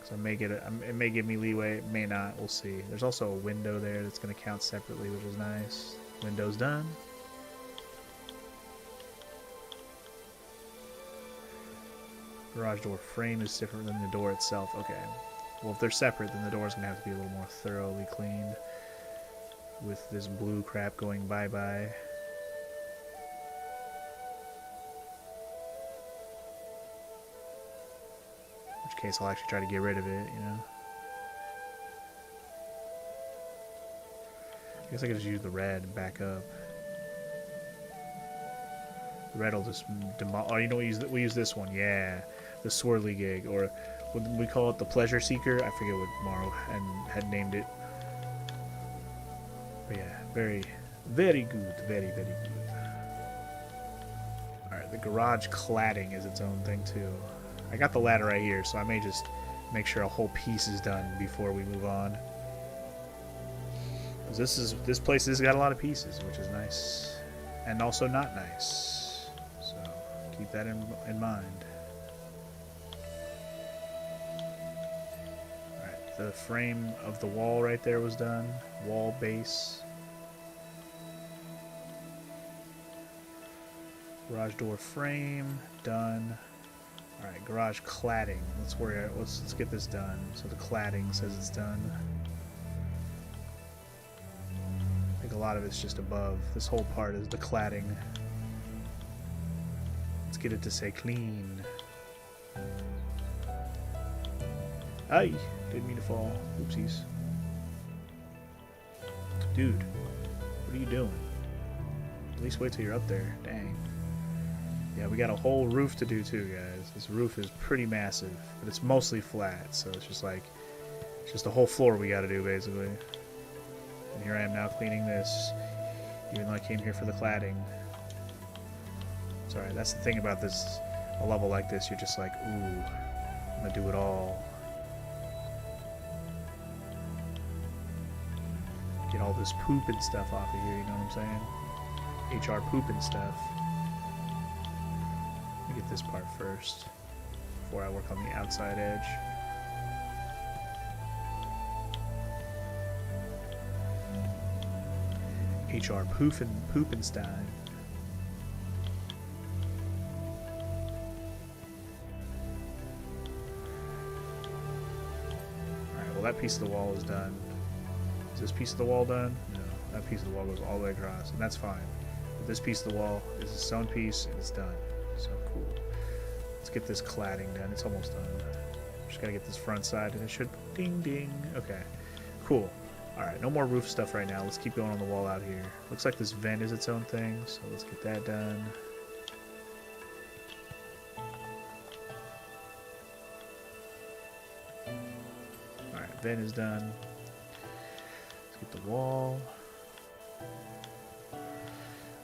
So it may give me leeway, it may not, we'll see. There's also a window there that's going to count separately, which is nice. Window's done. Garage door frame is different than the door itself. Okay. Well, if they're separate, then the door's going to have to be a little more thoroughly cleaned. With this blue crap going bye-bye. In which case, I'll actually try to get rid of it, you know? I guess I could just use the red and back up. The red will just demolish. Oh, you know, we use this one, yeah. The swirly gig, or what we call it, the pleasure seeker. I forget what Morrow had named it. But yeah, very, very good, very, very good. Alright, the garage cladding is its own thing too. I got the ladder right here, so I may just make sure a whole piece is done before we move on. This place has got a lot of pieces, which is nice, and also not nice. So keep that in mind. All right, the frame of the wall right there was done. Wall base. Garage door frame done. All right, garage cladding. Let's get this done. So the cladding says it's done. I think a lot of it's just above. This whole part is the cladding. Let's get it to say clean. Ay, didn't mean to fall. Oopsies. Dude, what are you doing? At least wait till you're up there. Dang. Yeah, we got a whole roof to do too, guys. This roof is pretty massive, but it's mostly flat, so it's just like, it's just the whole floor we got to do, basically. And here I am now cleaning this, even though I came here for the cladding. It's alright, that's the thing about this, a level like this, you're just like, ooh, I'm gonna do it all. Get all this poop and stuff off of here, you know what I'm saying? HR poop and stuff. Let me get this part first, before I work on the outside edge. HR Poopenstein. Alright, well that piece of the wall is done. Is this piece of the wall done? No, that piece of the wall goes all the way across, and that's fine. But this piece of the wall is its own piece, and it's done. So cool. Let's get this cladding done. It's almost done. Just gotta get this front side, and it should... Ding, ding. Okay, cool. Alright, no more roof stuff right now. Let's keep going on the wall out here. Looks like this vent is its own thing, so let's get that done. Alright, vent is done. Let's get the wall.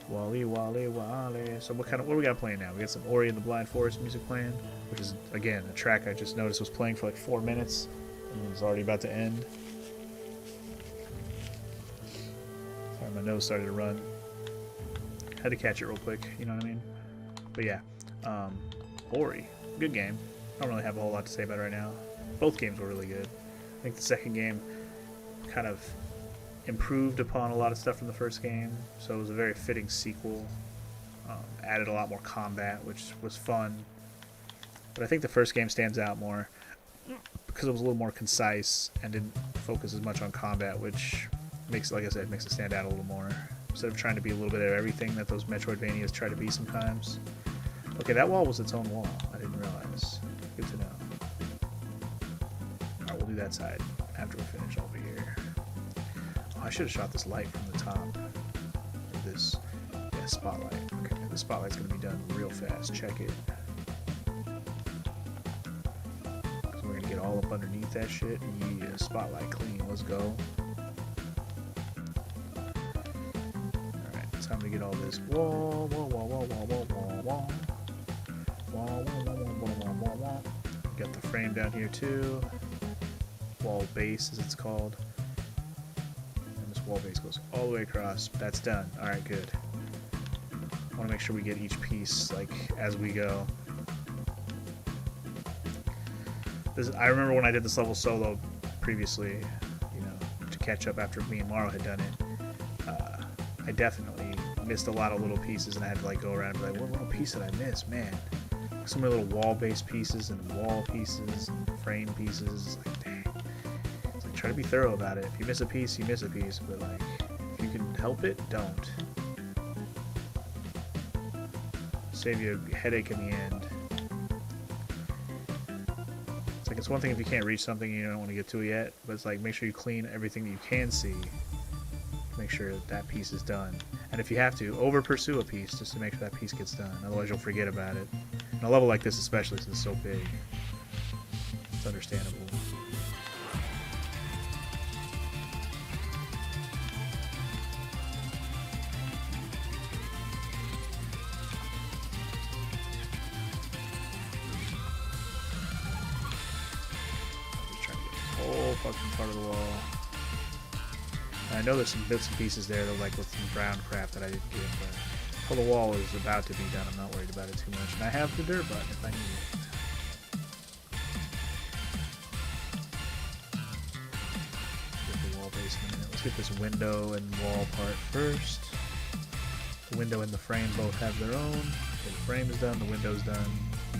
Wally, Wally, Wally. So what do we got playing now? We got some Ori and the Blind Forest music playing, which is, again, a track I just noticed was playing for like 4 minutes, and it's already about to end. Sorry, my nose started to run. Had to catch it real quick, you know what I mean? But yeah, Ori, good game. I don't really have a whole lot to say about it right now. Both games were really good. I think the second game kind of improved upon a lot of stuff from the first game, so it was a very fitting sequel. Added a lot more combat, which was fun. But I think the first game stands out more because it was a little more concise and didn't focus as much on combat, which makes, like I said, makes it stand out a little more. Instead of trying to be a little bit of everything that those Metroidvanias try to be sometimes. Okay, that wall was its own wall. I didn't realize. Good to know. Alright, we'll do that side after we finish over here. Oh, I should have shot this light from the top. Or this, yeah, spotlight. Okay, the spotlight's going to be done real fast. Check it. Because we're going to get all up underneath that shit. Yeah, spotlight clean. Let's go. Alright, time to get all this wall, wall, wall, wall, wall, wall, wall, wall. Wall, wall, wall, wall, wall, wall, wall, wall. Got the frame down here too. wall base, as it's called. And this wall base goes all the way across. That's done. Alright, good. I want to make sure we get each piece, like, as we go. I remember when I did this level solo previously, you know, to catch up after me and Morrow had done it. I definitely missed a lot of little pieces, and I had to like go around and be like, what little piece did I miss, man? So many little wall-based pieces and wall pieces and frame pieces. It's like, dang. It's like, try to be thorough about it. If you miss a piece, you miss a piece, but like, if you can help it, don't. Save you a headache in the end. It's like, it's one thing if you can't reach something and you don't want to get to it yet, but it's like, make sure you clean everything that you can see. Make sure that piece is done. And if you have to, over pursue a piece just to make sure that piece gets done. Otherwise you'll forget about it. In a level like this especially, since it's so big. It's understandable. Just trying to get the whole fucking part of the wall. I know there's some bits and pieces there, though, like with some ground craft that I didn't get, but until the wall is about to be done, I'm not worried about it too much. And I have the dirt button if I need it. Get the wall base in a minute. Let's get this window and wall part first. The window and the frame both have their own. Okay, the frame is done, the window's done.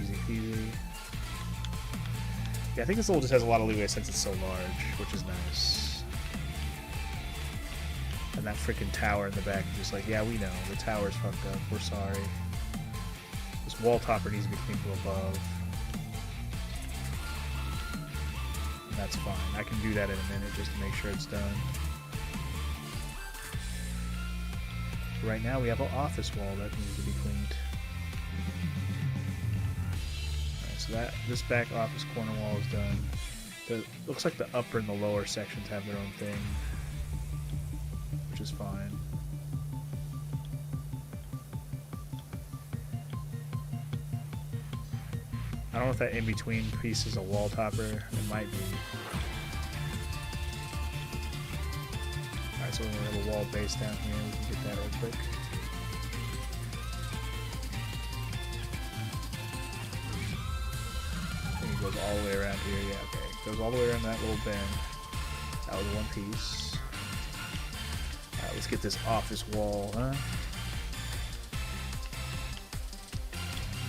Easy peasy. Yeah, I think this level just has a lot of leeway since it's so large, which is nice. And that freaking tower in the back is just like, yeah, we know. The tower's fucked up. We're sorry. This wall topper needs to be cleaned from above. And that's fine. I can do that in a minute just to make sure it's done. Right now we have an office wall that needs to be cleaned. Alright, so this back office corner wall is done. Looks like the upper and the lower sections have their own thing. Which is fine. I don't know if that in-between piece is a wall topper. It might be. Alright, so we have a wall base down here. We can get that real quick. I think it goes all the way around here. Yeah, okay. It goes all the way around that little bend. That was one piece. Alright, let's get this office wall, huh?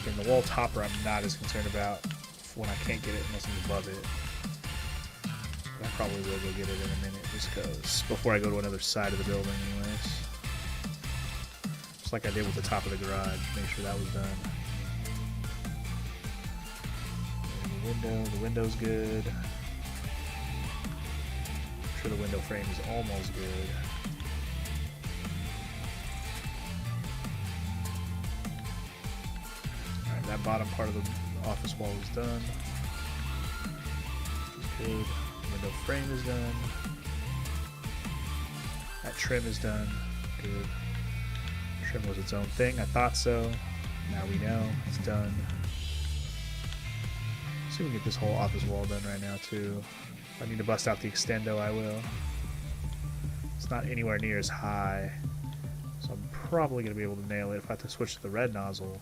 Again, the wall topper I'm not as concerned about when I can't get it unless I'm above it. But I probably will go get it in a minute just because before I go to another side of the building anyways. Just like I did with the top of the garage, make sure that was done. And the window's good. I'm sure the window frame is almost good. That bottom part of the office wall is done. Good. The window frame is done. That trim is done. Good. Trim was its own thing. I thought so. Now we know. It's done. Let's see if we can get this whole office wall done right now too. If I need to bust out the extendo, I will. It's not anywhere near as high, so I'm probably going to be able to nail it. If I have to switch to the red nozzle,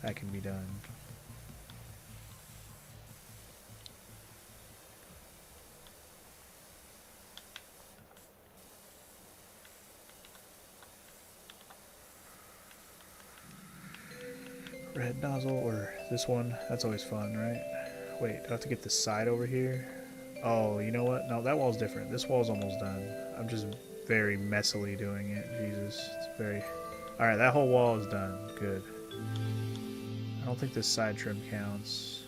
that can be done. Red nozzle or this one? That's always fun, right? Wait, do I have to get this side over here? Oh, you know what? No, that wall's different. This wall's almost done. I'm just very messily doing it. Jesus. It's very... Alright, that whole wall is done. Good. I don't think this side trim counts.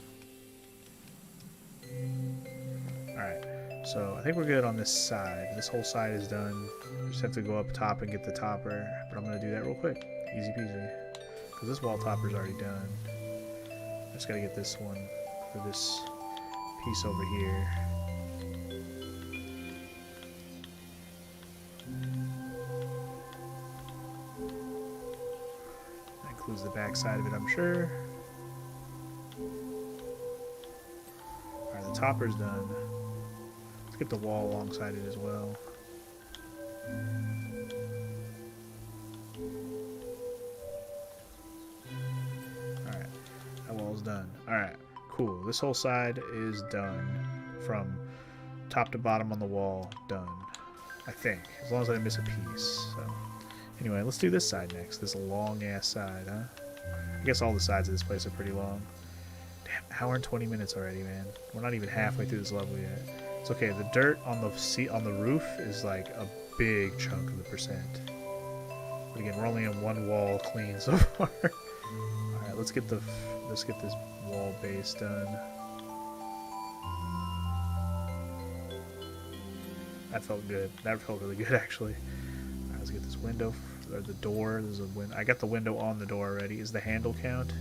Alright, so I think we're good on this side. This whole side is done. Just have to go up top and get the topper, but I'm going to do that real quick. Easy peasy. Because this wall topper's already done. I just got to get this one for this piece over here. That includes the back side of it, I'm sure. Alright, the topper's done. Let's get the wall alongside it as well. Alright, that wall's done. Alright, cool. This whole side is done. From top to bottom on the wall, done. I think. As long as I didn't miss a piece. So. Anyway, let's do this side next. This long-ass side, huh? I guess all the sides of this place are pretty long. Damn, hour and 20 minutes already, man. We're not even halfway through this level yet. It's okay. The dirt on the roof is like a big chunk of the percent. But again, we're only on one wall clean so far. All right, let's get this wall base done. That felt good. That felt really good, actually. All right, let's get this window or the door. There's a window. I got the window on the door already. Is the handle count?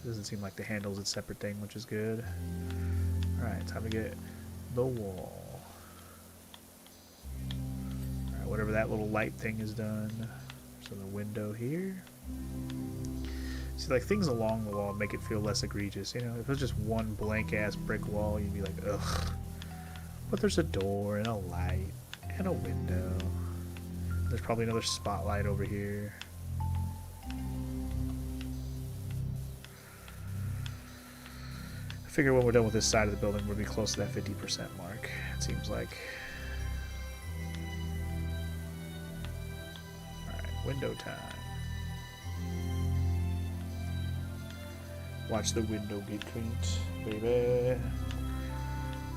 Doesn't seem like the handle's a separate thing, which is good. Alright, time to get the wall. Alright, whatever that little light thing is done. So the window here. See, like, things along the wall make it feel less egregious. You know, if it was just one blank-ass brick wall, you'd be like, ugh. But there's a door and a light and a window. There's probably another spotlight over here. I figure when we're done with this side of the building, we'll be close to that 50% mark, it seems like. Alright, window time. Watch the window get cleaned, baby.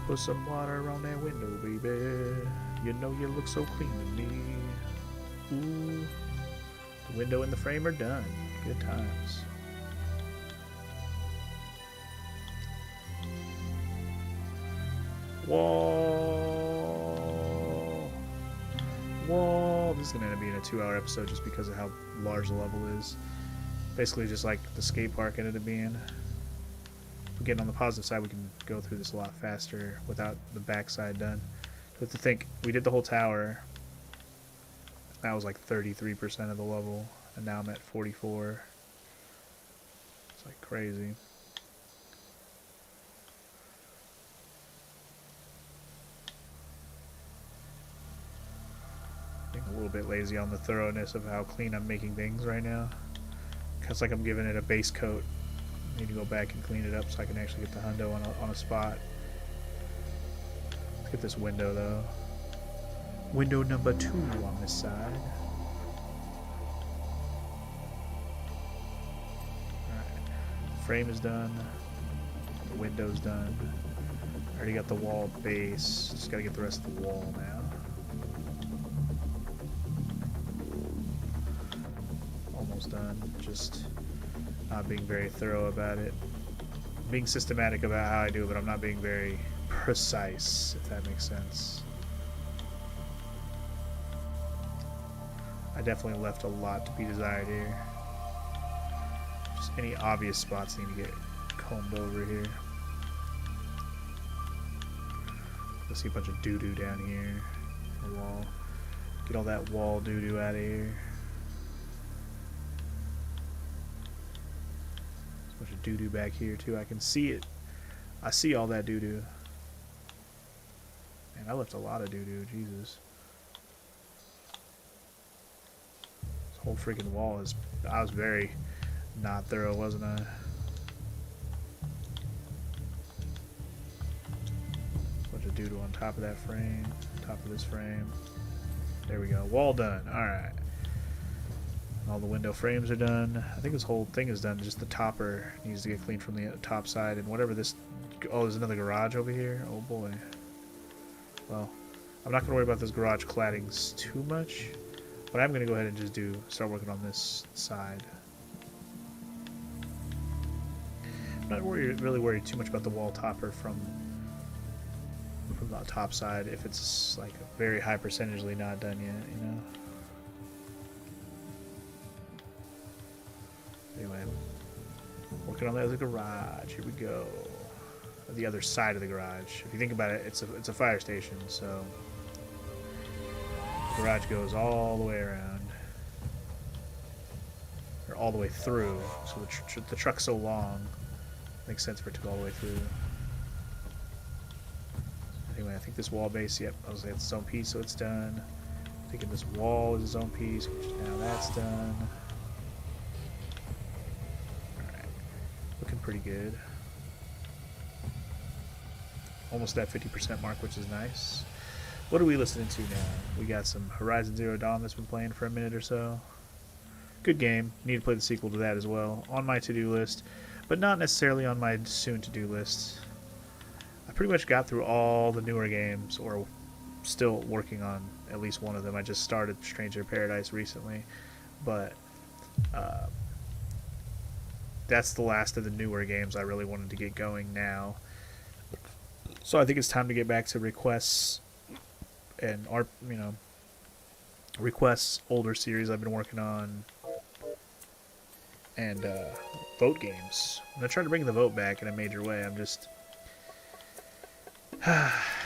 Put some water on that window, baby. You know you look so clean to me. Ooh. The window and the frame are done. Good times. Wall. Wall. This is going to end up being a 2-hour episode just because of how large the level is. Basically just like the skate park ended up being. Again, on the positive side, we can go through this a lot faster without the backside done. You have to think, we did the whole tower. That was like 33% of the level, and now I'm at 44. It's like crazy. Being a little bit lazy on the thoroughness of how clean I'm making things right now. Because like I'm giving it a base coat. I need to go back and clean it up so I can actually get the hundo on a spot. Let's get this window though. Window number 2 on this side. Alright. Frame is done. The window's done. I already got the wall base. Just gotta get the rest of the wall now. Almost done. Just not being very thorough about it. Being systematic about how I do it, but I'm not being very precise, if that makes sense. I definitely left a lot to be desired here. Just any obvious spots need to get combed over here. I see a bunch of doo-doo down here. The wall. Get all that wall doo-doo out of here. There's a bunch of doo-doo back here too. I can see it. I see all that doo-doo. Man, I left a lot of doo-doo. Jesus. This whole freaking wall is... I was very not thorough, wasn't I? Bunch of doo-doo on top of that frame. Top of this frame. There we go. Wall done. Alright. All the window frames are done. I think this whole thing is done. Just the topper needs to get cleaned from the top side. And whatever this... Oh, there's another garage over here? Oh boy. Well, I'm not going to worry about those garage claddings too much. But I'm going to go ahead and just start working on this side. I'm not really worried too much about the wall topper from the top side if it's like very high percentagely not done yet, you know? Anyway, working on the other garage. Here we go. The other side of the garage. If you think about it, it's a fire station, so the garage goes all the way around, or all the way through. So the truck's so long, it makes sense for it to go all the way through. Anyway, I think this wall base, yep, I was saying it's its own piece, so it's done. Thinking this wall is its own piece, which now that's done. Alright, looking pretty good. Almost that 50% mark, which is nice. What are we listening to now? We got some Horizon Zero Dawn that's been playing for a minute or so. Good game. Need to play the sequel to that as well. On my to-do list, but not necessarily on my soon-to-do list. I pretty much got through all the newer games, or still working on at least one of them. I just started Stranger Paradise recently, but that's the last of the newer games I really wanted to get going now. So I think it's time to get back to requests and requests, older series I've been working on, and vote games. I'm gonna try to bring the vote back in a major way. I'm just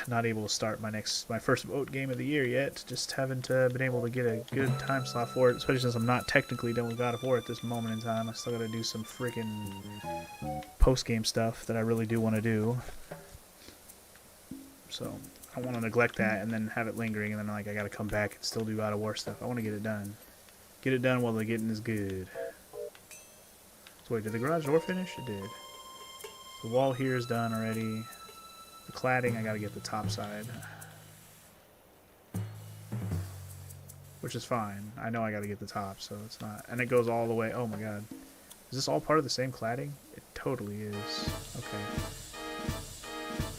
not able to start my first vote game of the year yet. Just haven't been able to get a good time slot for it, especially since I'm not technically done with God of War at this moment in time. I still gotta do some freaking post-game stuff that I really do want to do. So I don't want to neglect that and then have it lingering, and then like I gotta come back and still do God of War stuff. I want to get it done. Get it done while the getting is good. So wait, did the garage door finish? It did. The wall here is done already. The cladding, I gotta get the top side. Which is fine. I know I gotta get the top, so it's not... And it goes all the way... Oh my god. Is this all part of the same cladding? It totally is. Okay.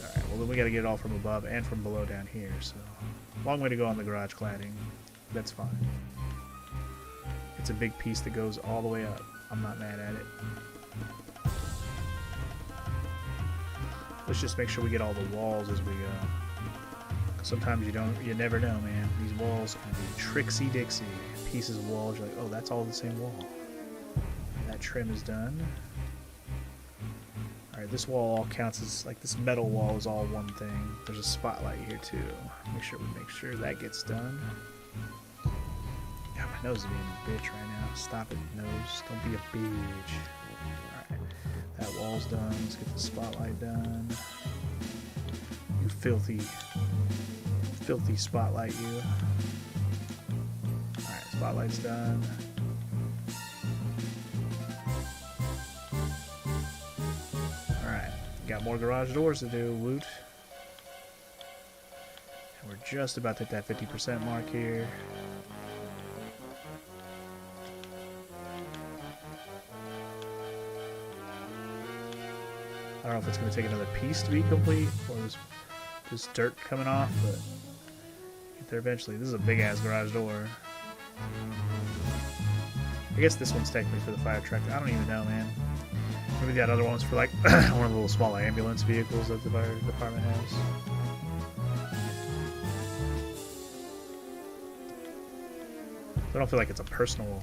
Alright, well then we gotta get it all from above and from below down here, so... Long way to go on the garage cladding. That's fine. It's a big piece that goes all the way up. I'm not mad at it. Let's just make sure we get all the walls as we go. Sometimes you never know, man. These walls can be tricksy Dixie. Pieces of walls, you're like, oh, that's all the same wall. That trim is done. Alright, this wall all counts as, like, this metal wall is all one thing. There's a spotlight here, too. Make sure that gets done. God, my nose is being a bitch right now. Stop it, nose. Don't be a bitch. Alright. That wall's done. Let's get the spotlight done. You filthy spotlight, you. Alright, spotlight's done. Alright, got more garage doors to do, woot. And we're just about to hit that 50% mark here. I don't know if it's going to take another piece to be complete, or this dirt coming off, but get there eventually. This is a big-ass garage door. I guess this one's technically for the fire truck. I don't even know, man. Maybe that other one's for, like, one of the little small ambulance vehicles that the fire department has. I don't feel like it's a personal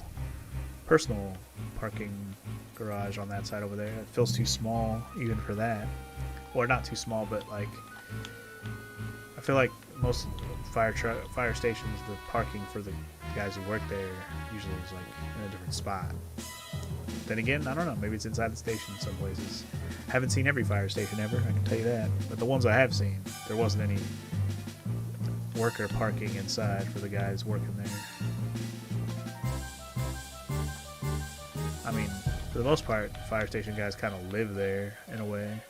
parking garage on that side over there. It feels too small even for that. Or not too small, but like I feel like most fire stations, the parking for the guys who work there usually is like in a different spot. Then again, I don't know, maybe it's inside the station in some places. Haven't seen every fire station ever, I can tell you that. But the ones I have seen, there wasn't any worker parking inside for the guys working there. I mean, for the most part, fire station guys kind of live there, in a way.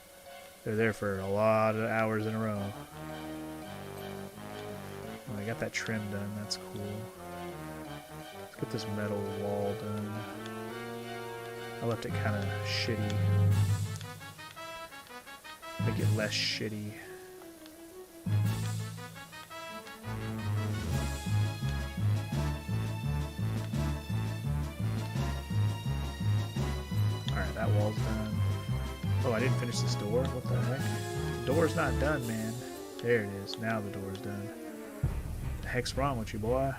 They're there for a lot of hours in a row. Oh, I got that trim done, that's cool. Let's get this metal wall done. I left it kind of shitty. Make it less shitty. Alright, that wall's done. Oh, I didn't finish this door? What the heck? The door's not done, man. There it is. Now the door's done. What the heck's wrong with you, boy?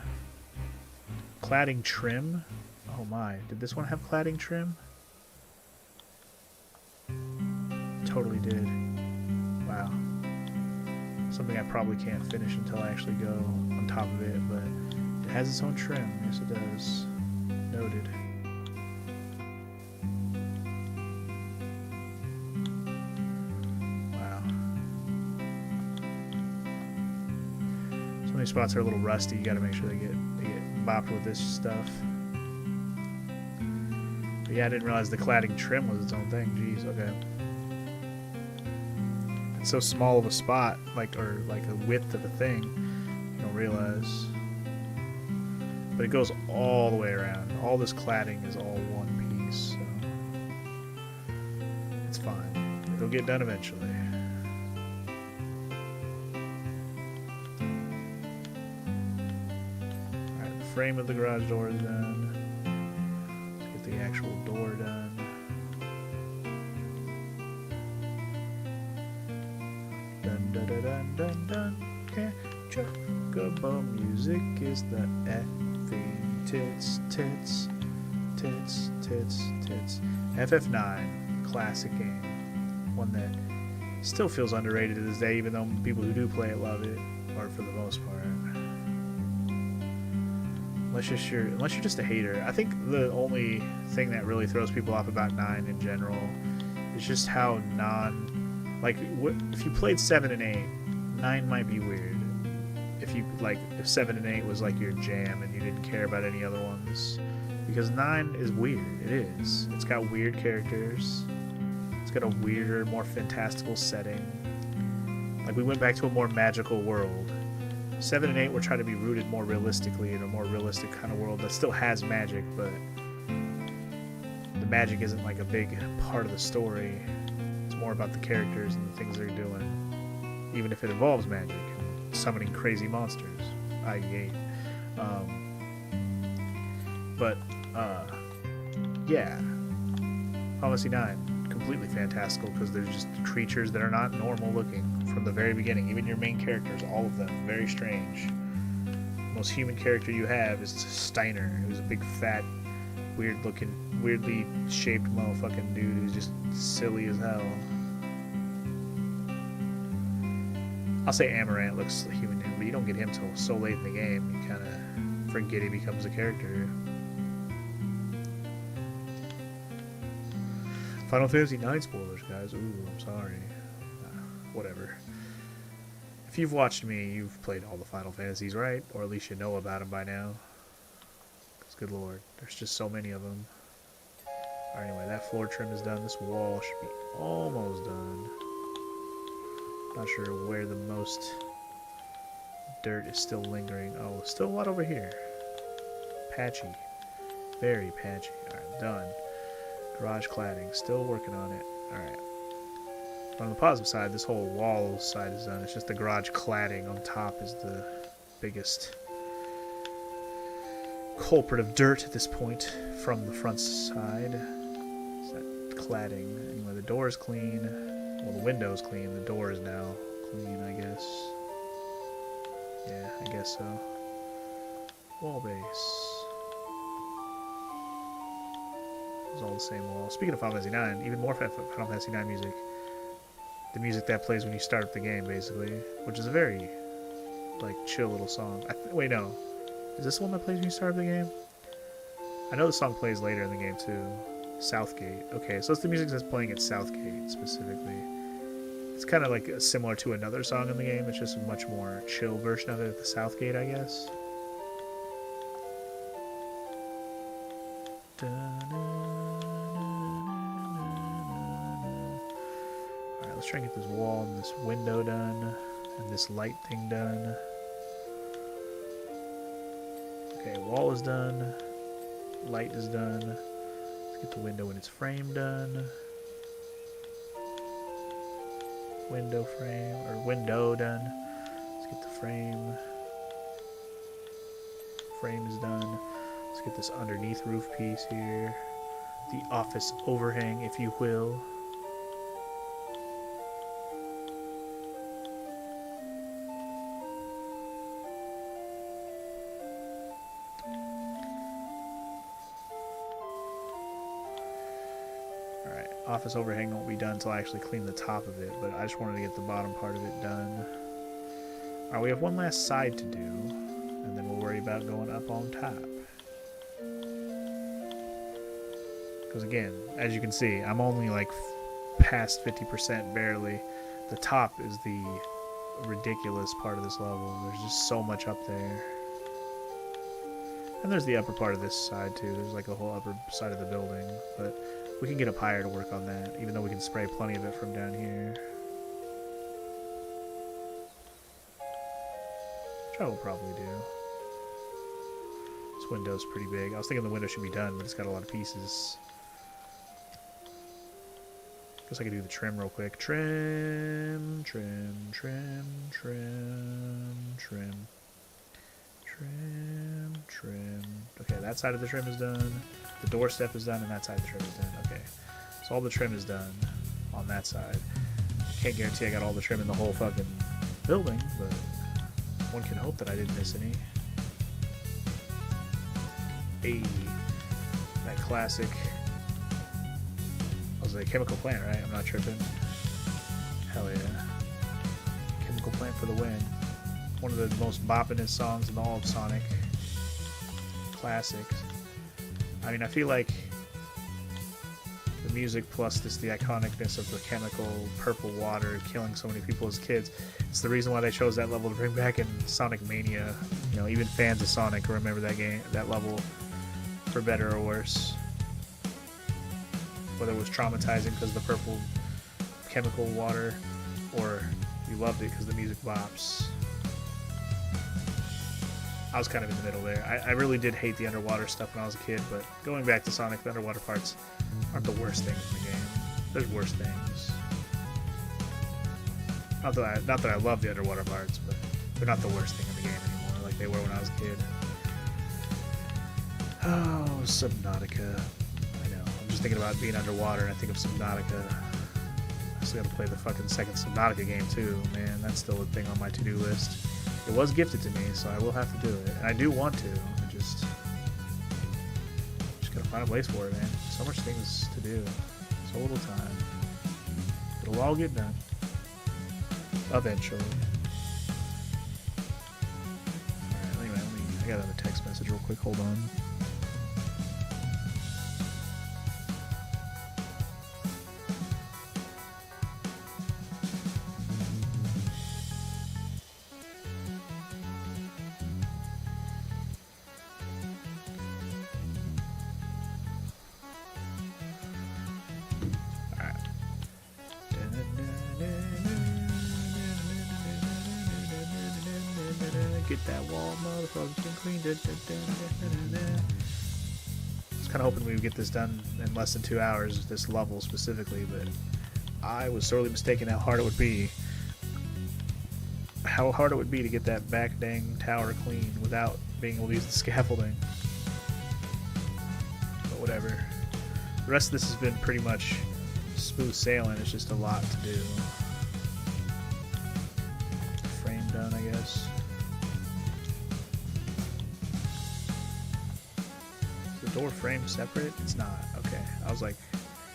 Cladding trim? Oh my. Did this one have cladding trim? Totally did. Wow. Something I probably can't finish until I actually go on top of it, but it has its own trim. Yes, it does. Noted. many spots are a little rusty. You got to make sure they get bopped with this stuff. But yeah, I didn't realize the cladding trim was its own thing. Jeez, okay. It's so small of a spot, or a width of a thing, you don't realize. But it goes all the way around. All this cladding is all one piece, so it's fine. It'll get done eventually. Alright, the frame of the garage door is done. Let's get the actual door done. Dun dun dun dun dun dun. Can't chocobo music is the effing tits, tits, tits, tits, tits. FF9, classic game. One that still feels underrated to this day, even though people who do play it love it, or for the most part. Unless you're just a hater. I think the only thing that really throws people off about 9 in general is just how if you played 7 and 8, 9 might be weird. If 7 and 8 was like your jam and you didn't care about any other ones, because 9 is weird. It is. It's got weird characters. It's got a weirder, more fantastical setting. Like, we went back to a more magical world. 7 and 8 were trying to be rooted more realistically in a more realistic kind of world that still has magic, but the magic isn't like a big part of the story. It's more about the characters and the things they're doing, even if it involves magic and summoning crazy monsters, i.e. 8. Yeah, Final Fantasy 9, completely fantastical, because there's just creatures that are not normal looking from the very beginning. Even your main characters, all of them, very strange. The most human character you have is Steiner, who's a big, fat, weird-looking, weirdly shaped motherfucking dude who's just silly as hell. I'll say Amaranth looks human new, but you don't get him till so late in the game. You kind of forget he becomes a character. Final Fantasy 9 spoilers, guys. Ooh, I'm sorry. Whatever. If you've watched me, you've played all the Final Fantasies, right? Or at least you know about them by now. Because, good lord, there's just so many of them. Alright, anyway, that floor trim is done. This wall should be almost done. Not sure where the most dirt is still lingering. Oh, still a lot over here. Patchy. Very patchy. Alright, done. Garage cladding. Still working on it. Alright. On the positive side, this whole wall side is done. It's just the garage cladding on top is the biggest culprit of dirt at this point from the front side. Is that cladding? Anyway, the door is clean. Well, the window's clean. The door is now clean, I guess. Yeah, I guess so. Wall base. It's all the same wall. Speaking of Final Fantasy 9, even more Final Fantasy 9 music. The music that plays when you start up the game, basically. Which is a very, chill little song. Wait, no. Is this the one that plays when you start up the game? I know the song plays later in the game, too. Southgate. Okay, so it's the music that's playing at Southgate, specifically. It's kind of similar to another song in the game. It's just a much more chill version of it at the Southgate, I guess. Alright, let's try and get this wall and this window done. And this light thing done. Okay, wall is done. Light is done. Let's get the window in its frame done. Window frame, or window done. Let's get the frame. Frame is done. Let's get this underneath roof piece here. The office overhang, if you will. Alright, office overhang won't be done until I actually clean the top of it, but I just wanted to get the bottom part of it done. Alright, we have one last side to do, and then we'll worry about going up on top. Because again, as you can see, I'm only past 50% barely. The top is the ridiculous part of this level. There's just so much up there. And there's the upper part of this side too. There's like a whole upper side of the building, but we can get up higher to work on that, even though we can spray plenty of it from down here. Which I will probably do. This window's pretty big. I was thinking the window should be done, but it's got a lot of pieces. Guess I could do the trim real quick. Trim, trim, trim, trim, trim. Trim, trim. Okay, that side of the trim is done. The doorstep is done, and that side of the trim is done. Okay, so all the trim is done on that side. Can't guarantee I got all the trim in the whole fucking building, but one can hope that I didn't miss any. Hey, that classic. I was a chemical plant, right? I'm not tripping. Hell yeah. Chemical plant for the win. One of the most boppinest songs in all of Sonic. Classics. I mean, I feel like the music plus the iconicness of the chemical purple water killing so many people as kids. It's the reason why they chose that level to bring back in Sonic Mania. You know, even fans of Sonic remember that game, that level, for better or worse. Whether it was traumatizing because of the purple chemical water, or you loved it because the music bops. I was kind of in the middle there. I really did hate the underwater stuff when I was a kid, but going back to Sonic, the underwater parts aren't the worst things in the game. There's worse things. Not that I love the underwater parts, but they're not the worst thing in the game anymore, like they were when I was a kid. Oh, Subnautica. I know. I'm just thinking about being underwater, and I think of Subnautica. I still gotta play the fucking second Subnautica game too, man. That's still a thing on my to-do list. It was gifted to me, so I will have to do it. And I do want to. I just gotta find a place for it, man. So much things to do. So little time. It'll all get done. Eventually. Alright, anyway, I got another text message real quick. Hold on. Get that wall, motherfucking clean. I was kind of hoping we would get this done in less than 2 hours, this level specifically, but I was sorely mistaken how hard it would be. How hard it would be to get that back dang tower clean without being able to use the scaffolding. But whatever. The rest of this has been pretty much smooth sailing. It's just a lot to do. Frame done, I guess. Door frame separate? It's not. Okay. I was like,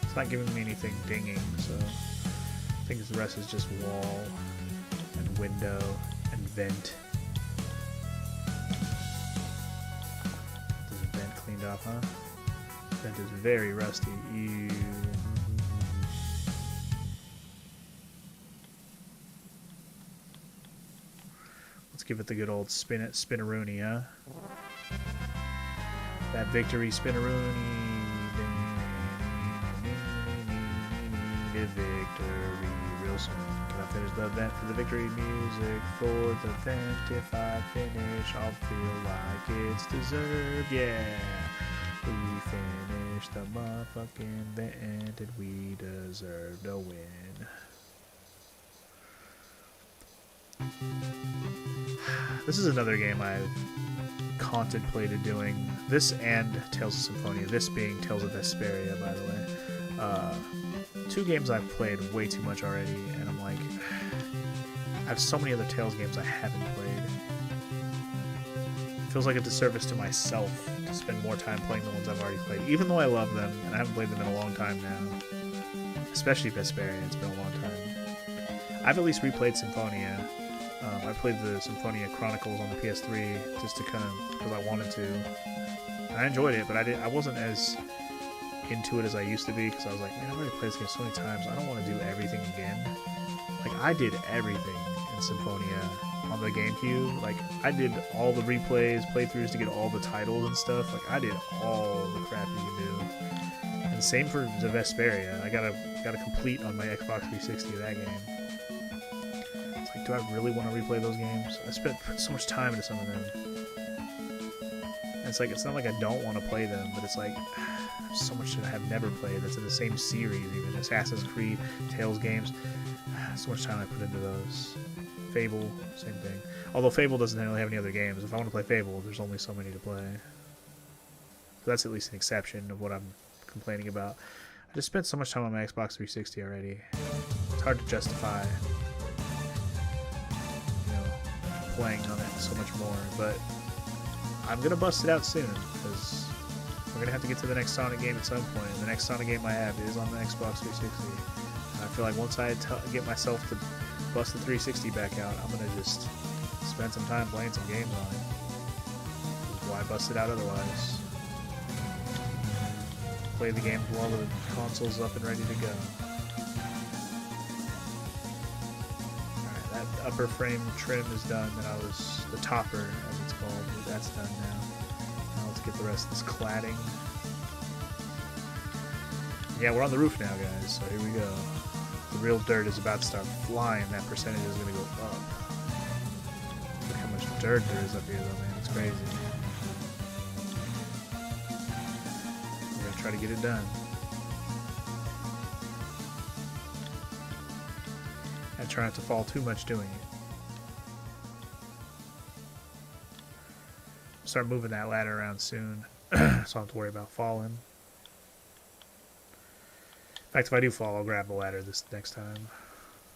it's not giving me anything dinging, so I think the rest is just wall and window and vent. This vent cleaned off, huh? Vent is very rusty. Ew. Let's give it the good old spinneroonie, huh? That victory spinneroonie. Victory real soon. Can I finish the vent for the victory music? For the vent, if I finish, I'll feel like it's deserved. Yeah. We finished the motherfucking vent and we deserved a win. This is another game I've contemplated doing. This and Tales of Symphonia. This being Tales of Vesperia, by the way. Two games I've played way too much already, and I'm like, I have so many other Tales games I haven't played. It feels like a disservice to myself to spend more time playing the ones I've already played, even though I love them, and I haven't played them in a long time now. Especially Vesperia, it's been a long time. I've at least replayed Symphonia. I played the Symphonia Chronicles on the PS3 just to kind of, because I wanted to. And I enjoyed it, but I wasn't as into it as I used to be, because I was like, man, I've already played this game so many times, I don't want to do everything again. Like, I did everything and Symphonia on the GameCube. Like, I did all the playthroughs to get all the titles and stuff. Like, I did all the crap you can do. And same for the Vesperia. I gotta complete on my Xbox 360 of that game. It's like, do I really want to replay those games? I put so much time into some of them. And it's like, it's not like I don't want to play them, but it's like, there's so much that I have never played that's in the same series, even Assassin's Creed, Tales games. So much time I put into those. Fable, same thing. Although Fable doesn't really have any other games. If I want to play Fable, there's only so many to play. So that's at least an exception of what I'm complaining about. I just spent so much time on my Xbox 360 already. It's hard to justify, playing on it so much more. But I'm gonna bust it out soon because we're gonna have to get to the next Sonic game at some point. And the next Sonic game I have is on the Xbox 360. And I feel like once I get myself to bust the 360 back out, I'm gonna just spend some time playing some games on it. Why bust it out otherwise? Play the games while the console's up and ready to go. Alright, that upper frame trim is done. The topper, as it's called, that's done now. Now let's get the rest of this cladding. Yeah, we're on the roof now, guys, so here we go. The real dirt is about to start flying. That percentage is going to go up. Look how much dirt there is up here, though, man. It's crazy. We're going to try to get it done. And try not to fall too much doing it. Start moving that ladder around soon, so I don't have to worry about falling. In fact, if I do fall, I'll grab the ladder this next time.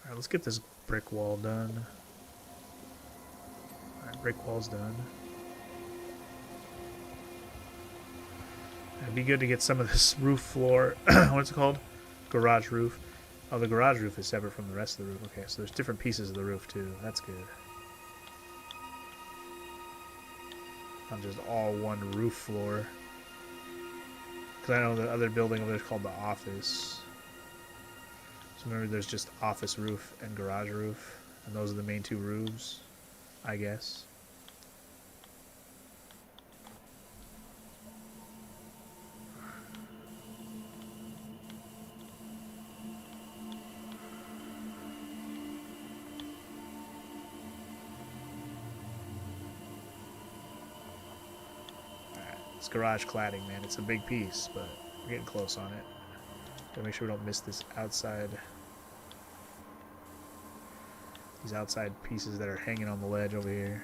Alright, let's get this brick wall done. Alright, brick wall's done. It'd be good to get some of this roof floor. What's it called? Garage roof. Oh, the garage roof is separate from the rest of the roof. Okay, so there's different pieces of the roof, too. That's good. Not just all one roof floor. Because I know the other building over there is called the office. So remember, there's just office roof and garage roof. And those are the main two roofs, I guess. This garage cladding, man, it's a big piece, but we're getting close on it. Gotta make sure we don't miss this outside. These outside pieces that are hanging on the ledge over here.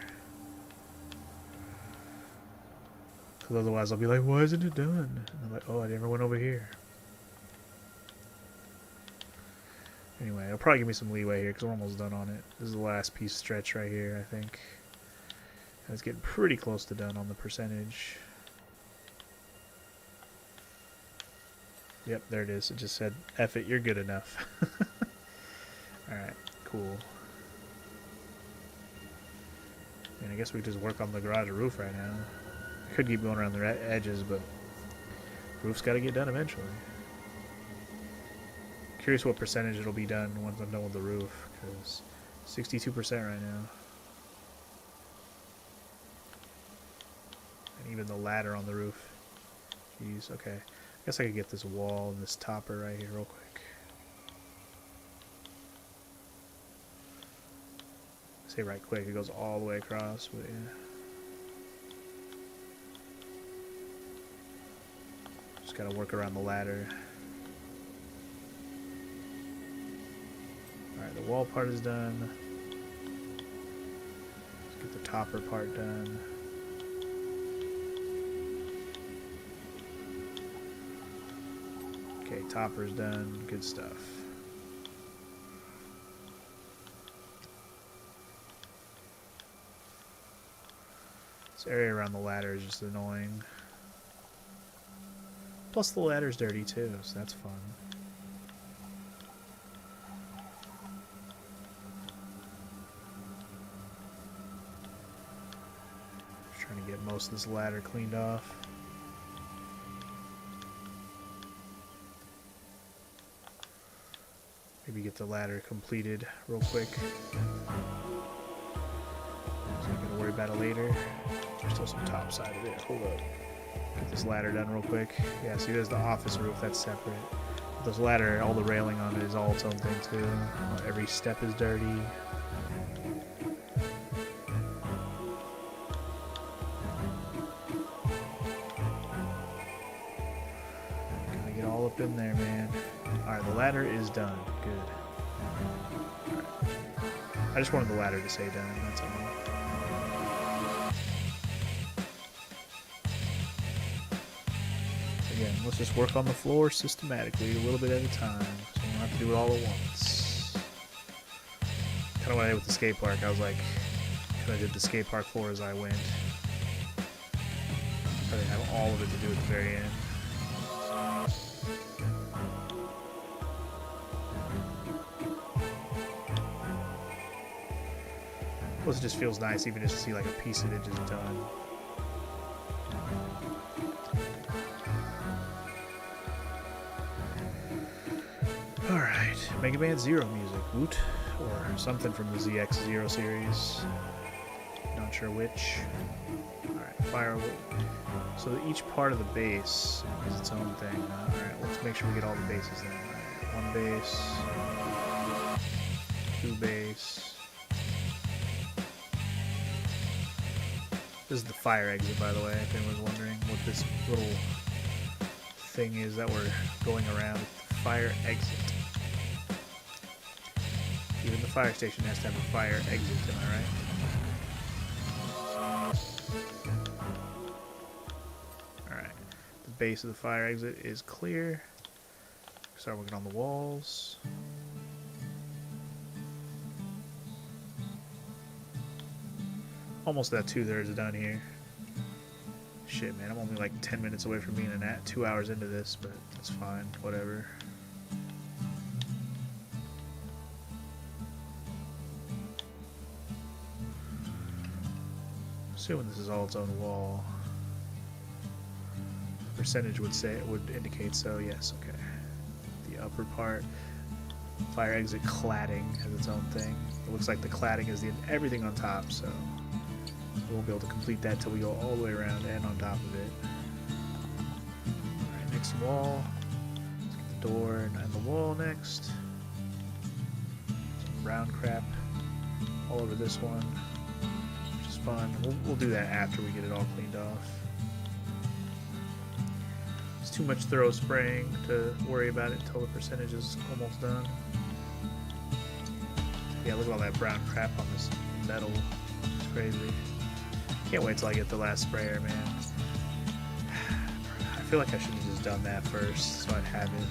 Because otherwise I'll be like, why isn't it done? And I'm like, oh, I never went over here. Anyway, it'll probably give me some leeway here because we're almost done on it. This is the last piece stretch right here, I think. And it's getting pretty close to done on the percentage. Yep, there it is. It just said, F it, you're good enough. Alright, cool. And I guess we just work on the garage roof right now. I could keep going around the edges, but roof's got to get done eventually. Curious what percentage it'll be done once I'm done with the roof, because 62% right now. And even the ladder on the roof. Jeez, okay. I guess I could get this wall and this topper right here real quick. I say right quick, it goes all the way across, but yeah. Just gotta work around the ladder. Alright, the wall part is done. Let's get the topper part done. Okay, topper's done. Good stuff. This area around the ladder is just annoying. Plus the ladder's dirty too, so that's fun. Just trying to get most of this ladder cleaned off. Maybe get the ladder completed real quick. worry about it later. There's still some top side of it. Hold up. Get this ladder done real quick. Yeah, see, there's the office roof. That's separate. This ladder, all the railing on it is all its own thing too. Every step is dirty. Gotta get all up in there, man. Alright, the ladder is done. Good. Alright. I just wanted the ladder to say done, that's all. Again, let's just work on the floor systematically, a little bit at a time, so we don't have to do it all at once. Kind of what I did with the skate park. I was like, kind of did the skate park floor as I went. I didn't have all of it to do at the very end. Plus, it just feels nice even just to see like a piece of it just done. Alright, Mega Man Zero music, woot, or something from the ZX Zero series, not sure which. Alright, firewood. So each part of the base is its own thing. Alright, let's make sure we get all the bases then. Right, one base, two base. This is the fire exit, by the way, if anyone's wondering what this little thing is that we're going around. The fire exit. Even the fire station has to have a fire exit, am I right? Alright. The base of the fire exit is clear. Start working on the walls. Almost that 2/3 done here. Shit, man, I'm only like 10 minutes away from being 2 hours into this, but that's fine, whatever. Assuming this is all its own wall. Percentage would indicate so, yes, okay. The upper part, fire exit cladding has its own thing. It looks like the cladding is everything on top, so we won't be able to complete that till we go all the way around and on top of it. Alright, next wall. Let's get the door and the wall next. Some brown crap all over this one, which is fun. We'll do that after we get it all cleaned off. It's too much thorough spraying to worry about it until the percentage is almost done. Yeah, look at all that brown crap on this metal. It's crazy. Can't wait till I get the last sprayer, man. I feel like I should have just done that first, so I'd have it.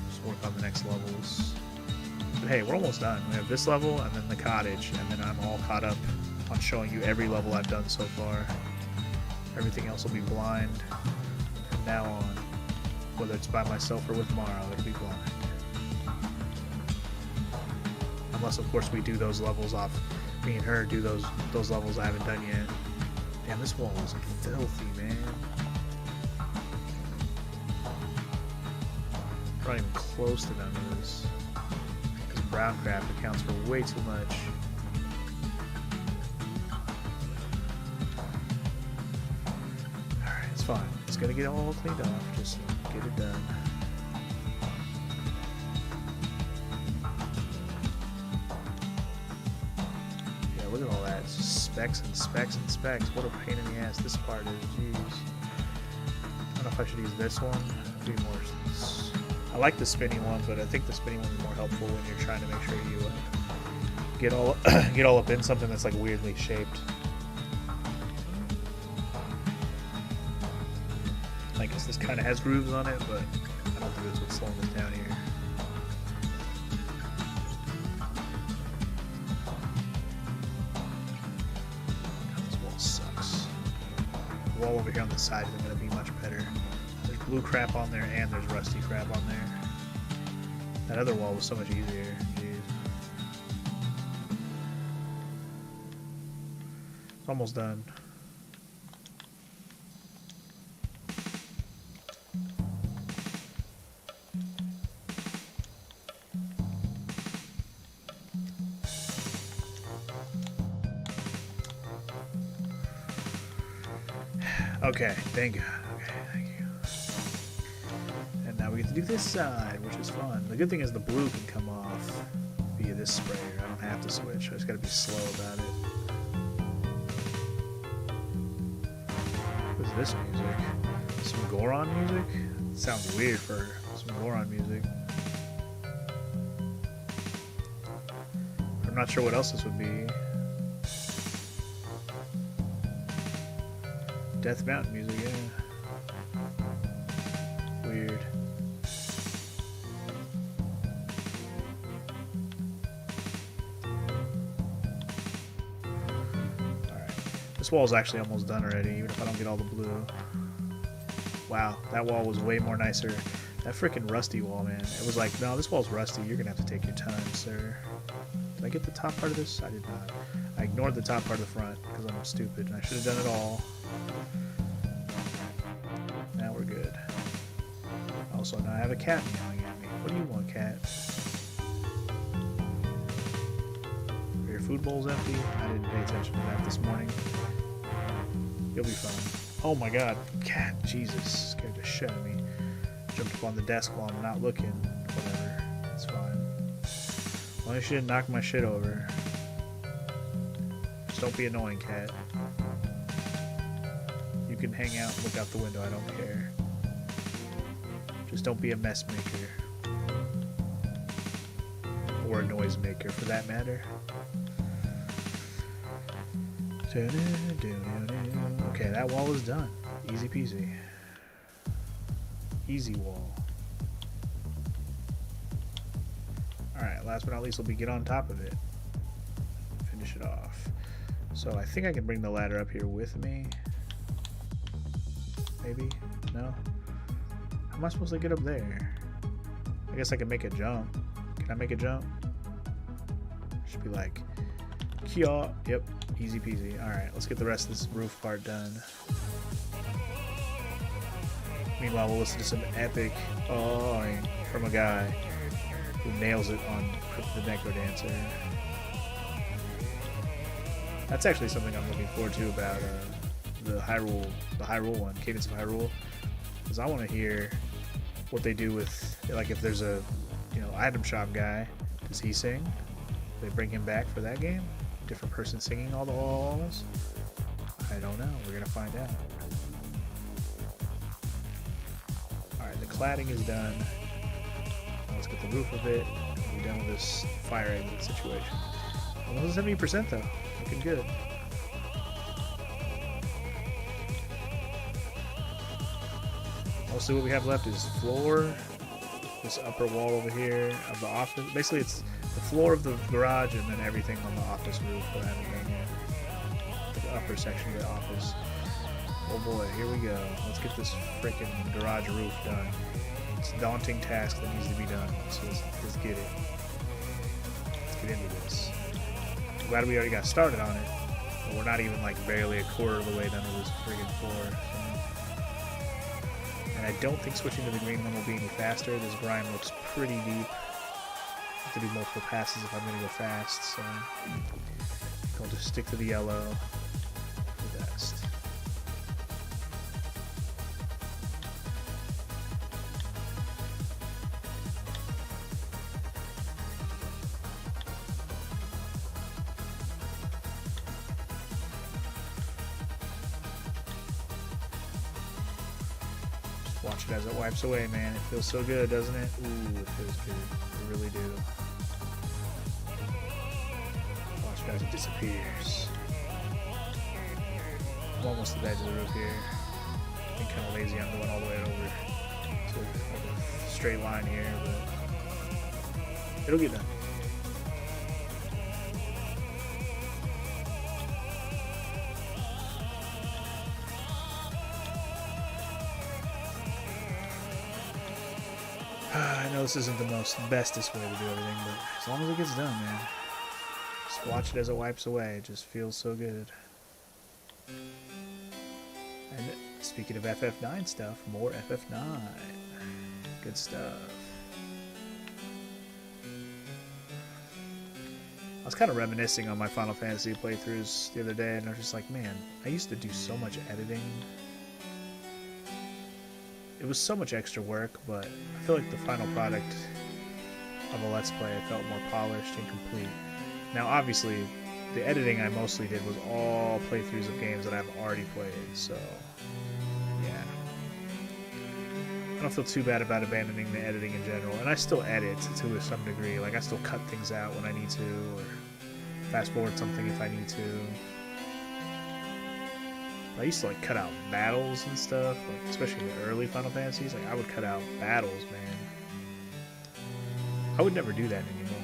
Just work on the next levels. But hey, we're almost done. We have this level, and then the cottage, and then I'm all caught up on showing you every level I've done so far. Everything else will be blind from now on. Whether it's by myself or with Morrow, it'll be blind. Unless, of course, we do those levels off. Me and her do those levels I haven't done yet. Damn, this wall is filthy, man. We're not even close to done with this. This brown crap accounts for way too much. Alright, it's fine. It's gonna get all cleaned off. Just get it done. Look at all that. It's just specs and specs and specs. What a pain in the ass this part is. Jeez. I don't know if I should use this one. Do more. I like the spinny one, but I think the spinny one is more helpful when you're trying to make sure you get all up in something that's like weirdly shaped. I guess this kind of has grooves on it, but I don't think that's what's slowing this down here. Wall over here on the side is going to be much better. There's blue crap on there and there's rusty crap on there. That other wall was so much easier. Jeez. It's almost done. Okay, thank God. Okay, thank you. And now we get to do this side, which is fun. The good thing is the blue can come off via this sprayer. I don't have to switch. I just gotta be slow about it. What's this music? Some Goron music? Sounds weird for some Goron music. I'm not sure what else this would be. Death Mountain music, yeah. Weird. Alright. This wall's actually almost done already, even if I don't get all the blue. Wow, that wall was way more nicer. That freaking rusty wall, man. It was like, no, this wall's rusty. You're gonna have to take your time, sir. Did I get the top part of this? I did not. I ignored the top part of the front because I'm stupid and I should have done it all. Now we're good. Also, now I have a cat meowing at me. What do you want, cat? Are your food bowls empty? I didn't pay attention to that this morning. You'll be fine. Oh my god, cat, Jesus, scared the shit out of me. Jumped up on the desk while I'm not looking. Whatever, it's fine. As long as you didn't knock my shit over. Just don't be annoying, cat. You can hang out and look out the window, I don't care. Just don't be a mess maker. Or a noise maker, for that matter. Okay, that wall is done. Easy peasy. Easy wall. Alright, last but not least will be get on top of it. Finish it off. So I think I can bring the ladder up here with me. Maybe? No? How am I supposed to get up there? I guess I can make a jump. Can I make a jump? Should be like... Kia. Yep. Easy peasy. Alright, let's get the rest of this roof part done. Meanwhile, we'll listen to some epic awing from a guy who nails it on the Necrodancer. That's actually something I'm looking forward to about the Hyrule one, Cadence of Hyrule, because I want to hear what they do with, like, if there's a, item shop guy, does he sing? They bring him back for that game? Different person singing all the walls? I don't know. We're gonna find out. Alright, the cladding is done. Now let's get the roof of it. And be done with this fire exit situation. Almost 70% though. Looking good. Mostly what we have left is floor, this upper wall over here of the office. Basically it's the floor of the garage and then everything on the office roof that I haven't done yet. The upper section of the office. Oh boy, here we go. Let's get this freaking garage roof done. It's a daunting task that needs to be done, so let's get it. Let's get into this. I'm glad we already got started on it, but we're not even like barely a quarter of the way done with this friggin' floor. So. And I don't think switching to the green one will be any faster. This grime looks pretty deep. To do multiple passes if I'm going to go fast, so I'll just stick to the yellow for the best. Just watch it as it wipes away, man. It feels so good, doesn't it? Ooh, it feels good. I really do. Watch as it disappears. I'm almost to the edge of the roof here. I'm being kind of lazy. I'm going all the way over to a straight line here, but it'll get done. I know this isn't the bestest way to do everything, but as long as it gets done, man. Just watch it as it wipes away. It just feels so good. And speaking of FF9 stuff, more FF9. Good stuff. I was kind of reminiscing on my Final Fantasy playthroughs the other day, and I was just like, man, I used to do so much editing it was so much extra work, but I feel like the final product of a Let's Play, I felt more polished and complete. Now, obviously, the editing I mostly did was all playthroughs of games that I've already played, so yeah. I don't feel too bad about abandoning the editing in general, and I still edit to some degree. Like, I still cut things out when I need to, or fast forward something if I need to. I used to like cut out battles and stuff, like especially in the early Final Fantasies. Like I would cut out battles, man. I would never do that anymore.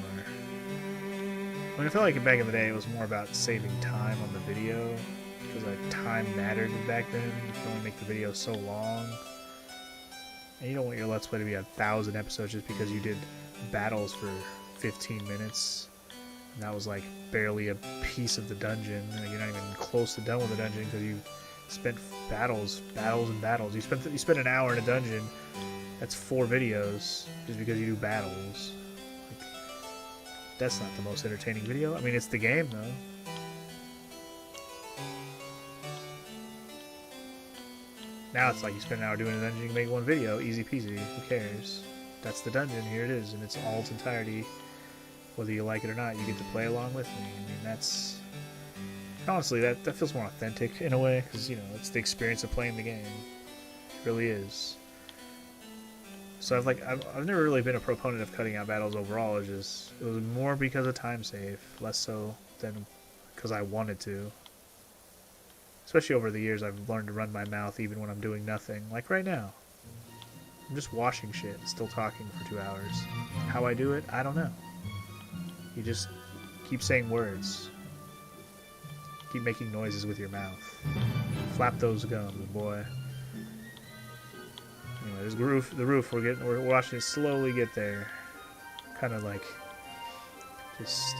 I mean, I feel like back in the day it was more about saving time on the video, because like time mattered back then. You could only make the video so long, and you don't want your Let's Play to be 1,000 episodes just because you did battles for 15 minutes. And that was like barely a piece of the dungeon. Like, you're not even close to done with the dungeon because you spent battles. You spent an hour in a dungeon. That's 4 videos just because you do battles. Like, that's not the most entertaining video. I mean, it's the game though. Now it's like you spend an hour doing a dungeon, you can make 1 video, easy peasy. Who cares? That's the dungeon. Here it is, and it's all its entirety. Whether you like it or not, you get to play along with me. I mean, that's... Honestly, that feels more authentic in a way, because, you know, it's the experience of playing the game. It really is. So I've never really been a proponent of cutting out battles overall. It was more because of time save, less so than because I wanted to. Especially over the years, I've learned to run my mouth even when I'm doing nothing. Like right now. I'm just washing shit, still talking for 2 hours. How I do it, I don't know. You just keep saying words. Keep making noises with your mouth. Flap those gums, boy. Anyway, there's the roof. We're watching it slowly get there. Kind of like just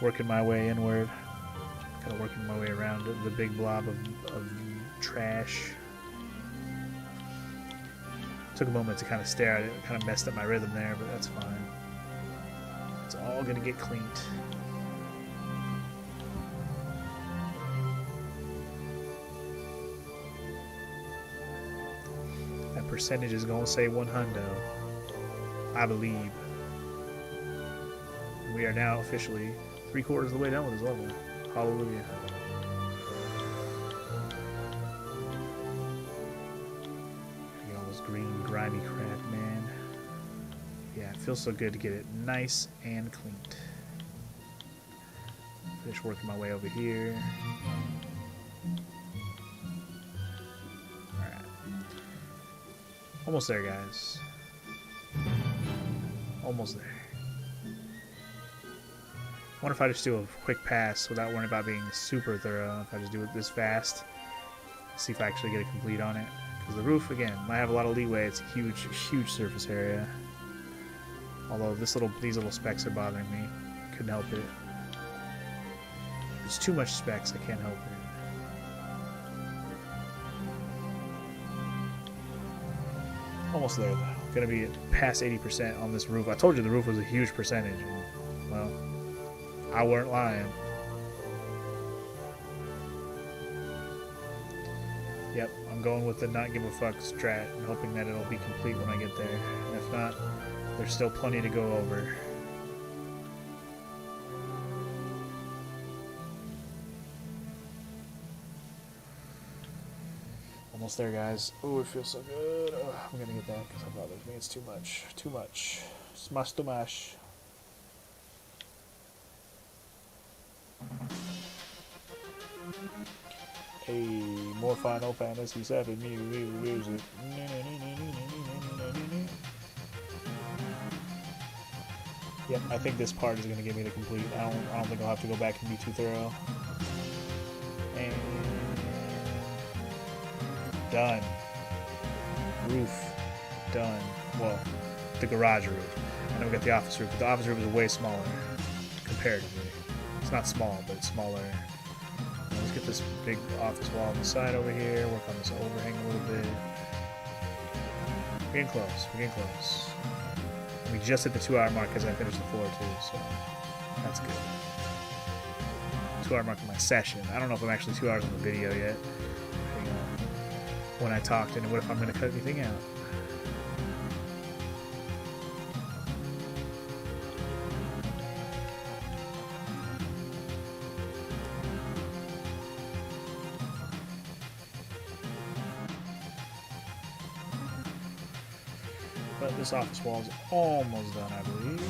working my way inward. Kind of working my way around the big blob of trash. Took a moment to kind of stare at it. It kind of messed up my rhythm there, but that's fine. It's all gonna get cleaned. That percentage is gonna say 100. I believe. We are now officially 3/4 of the way done with this level. Hallelujah. Look at all this green, grimy crap, man. Yeah, it feels so good to get it nice and cleaned. Finish working my way over here. Alright. Almost there, guys. Almost there. I wonder if I just do a quick pass without worrying about being super thorough. If I just do it this fast. See if I actually get a complete on it. Because the roof, again, might have a lot of leeway. It's a huge, huge surface area. Although these little specks are bothering me. Couldn't help it. There's too much specks, I can't help it. Almost there though. Gonna be past 80% on this roof. I told you the roof was a huge percentage. And, well, I weren't lying. Yep, I'm going with the not give a fuck strat and hoping that it'll be complete when I get there. And if not, there's still plenty to go over. Almost there, guys. Oh, it feels so good. Oh, I'm gonna get that because I bothers me. It's too much. Too much. It's much too much. Hey, more Final Fantasy VII music. Yep, I think this part is going to give me the complete. I don't think I'll have to go back and be too thorough. And done. Roof done. Well, the garage roof. And then we got the office roof, but the office roof is way smaller comparatively. It's not small, but it's smaller. Let's get this big office wall on the side over here. Work on this overhang a little bit. We're getting close. We're getting close. We just hit the 2-hour mark as I finished the floor too, so that's good. 2-hour mark of my session. I don't know if I'm actually 2 hours on the video yet. Hang on. when I talked, and what if I'm going to cut anything out? But this office wall is almost done, I believe.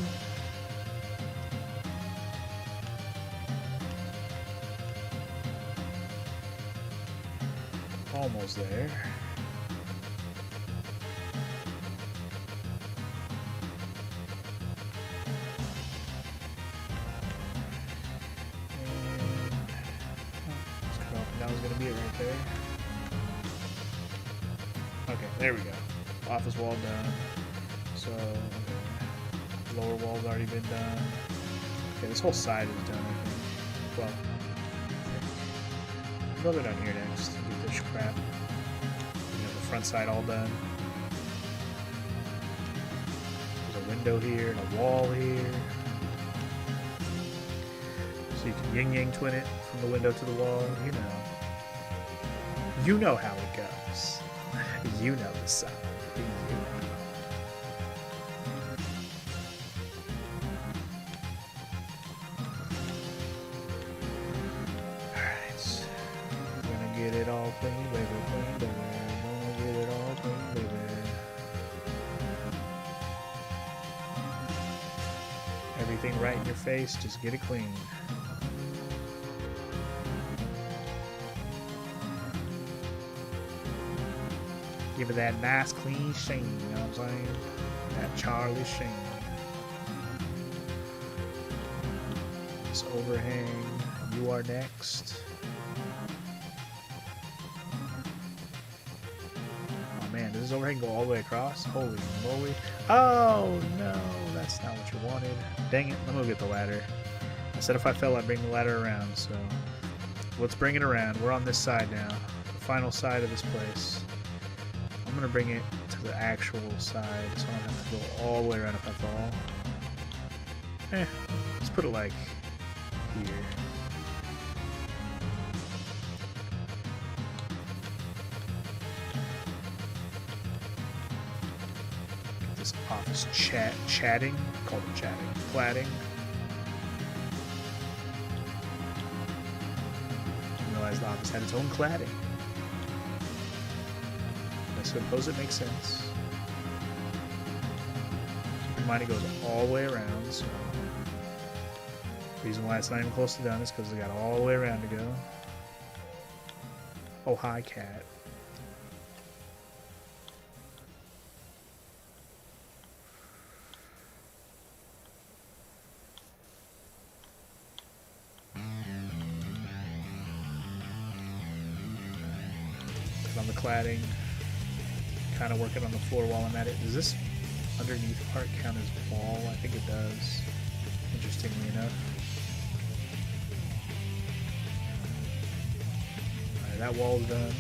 Almost there. That was going to be it right there. Okay, there we go. Office wall done. So, okay. Lower wall's already been done. Okay, this whole side is done, I think. Well, okay. Go down here next and get this crap. You know, the front side all done. There's a window here and a wall here. So you can yin-yang twin it from the window to the wall, you know. You know how it goes. You know the sound. You know. Alright. Gonna get it all clean, baby, clean, baby. Gonna get it all clean, baby. Everything right in your face, just get it clean. Give it that nice clean sheen, you know what I'm saying? That Charlie sheen. This overhang, you are next. Oh man, does this overhang go all the way across? Holy moly. Oh no, that's not what you wanted. Dang it, I'm gonna get the ladder. I said if I fell I'd bring the ladder around, so let's bring it around. We're on this side now. The final side of this place. I'm gonna bring it to the actual side so I don't have to go all the way around if I fall. Let's put it like here. Get this office chatting, call it chatting, cladding. Didn't realize the office had its own cladding. I suppose it makes sense. Keep in mind it goes all the way around, so the reason why it's not even close to done is because it got all the way around to go. Oh, hi, cat. Put on the cladding. Kind of working on the floor while I'm at it. Does this underneath part count as wall? I think it does, interestingly enough. Alright, that wall's done.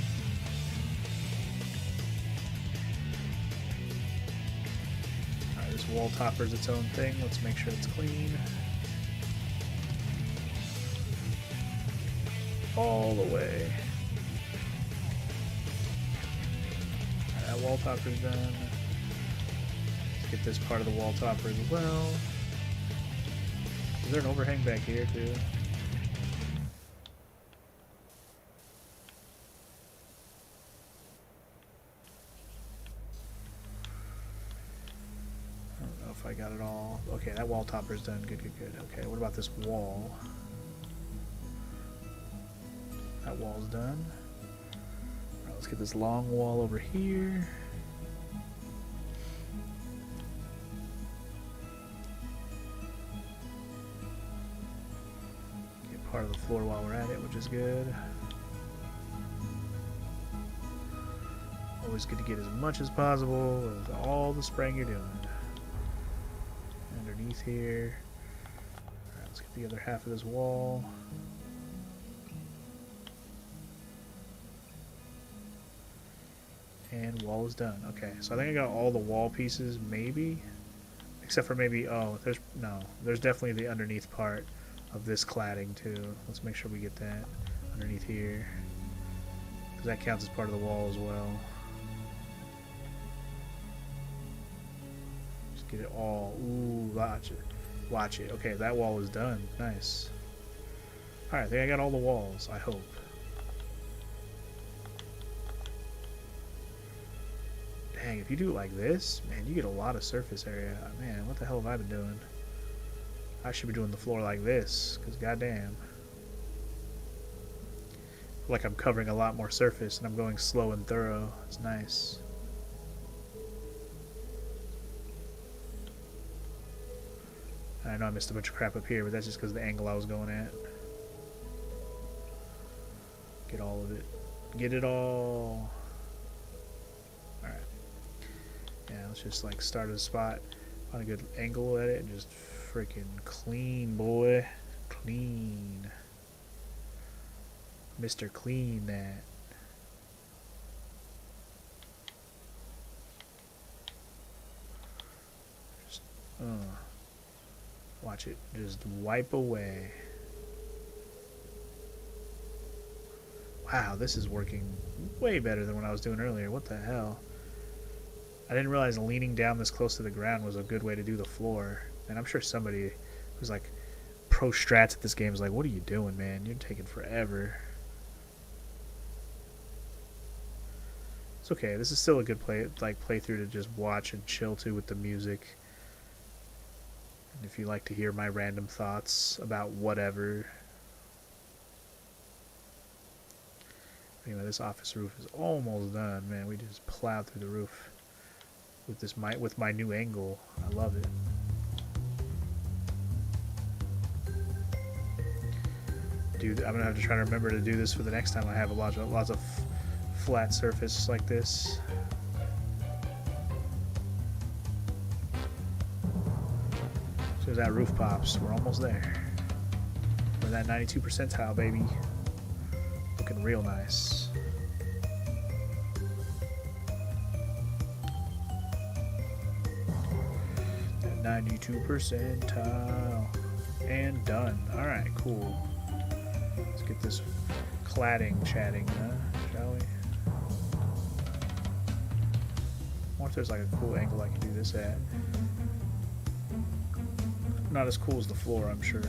Alright, this wall topper's its own thing. Let's make sure it's clean. All the way. Wall topper's done. Let's get this part of the wall topper as well. Is there an overhang back here too? I don't know if I got it all. Okay, that wall topper's done. Good, good, good. Okay, what about this wall? That wall's done. Let's get this long wall over here. Get part of the floor while we're at it, which is good. Always good to get as much as possible with all the spraying you're doing. Underneath here. Alright, let's get the other half of this wall. And wall is done. Okay, so I think I got all the wall pieces, maybe, except for maybe, oh, there's definitely the underneath part of this cladding too. Let's make sure we get that underneath here. Because that counts as part of the wall as well. Just get it all. Ooh, watch it. Watch it. Okay, that wall is done. Nice. Alright, I think I got all the walls, I hope. Dang, if you do it like this, man, you get a lot of surface area. Man, what the hell have I been doing? I should be doing the floor like this, because goddamn. Like I'm covering a lot more surface and I'm going slow and thorough. It's nice. I know I missed a bunch of crap up here, but that's just because of the angle I was going at. Get all of it. Get it all. Alright. Yeah, let's just like start at a spot, find a good angle at it, and just freaking clean, boy. Clean. Mr. Clean that. Just, watch it just wipe away. Wow, this is working way better than what I was doing earlier. What the hell? I didn't realize leaning down this close to the ground was a good way to do the floor. And I'm sure somebody who's like pro strats at this game is like, what are you doing, man? You're taking forever. It's okay. This is still a good playthrough to just watch and chill to with the music. And if you like to hear my random thoughts about whatever. Anyway, this office roof is almost done. Man, we just plowed through the roof with this with my new angle. I love it. Dude, I'm gonna have to try to remember to do this for the next time I have lots of flat surface like this. As soon as that roof pops, we're almost there. We're that 92 percentile, baby. Looking real nice. That 92 percentile. And done. Alright, cool. Let's get this cladding chatting, shall we? I wonder if there's like a cool angle I can do this at. Not as cool as the floor, I'm sure.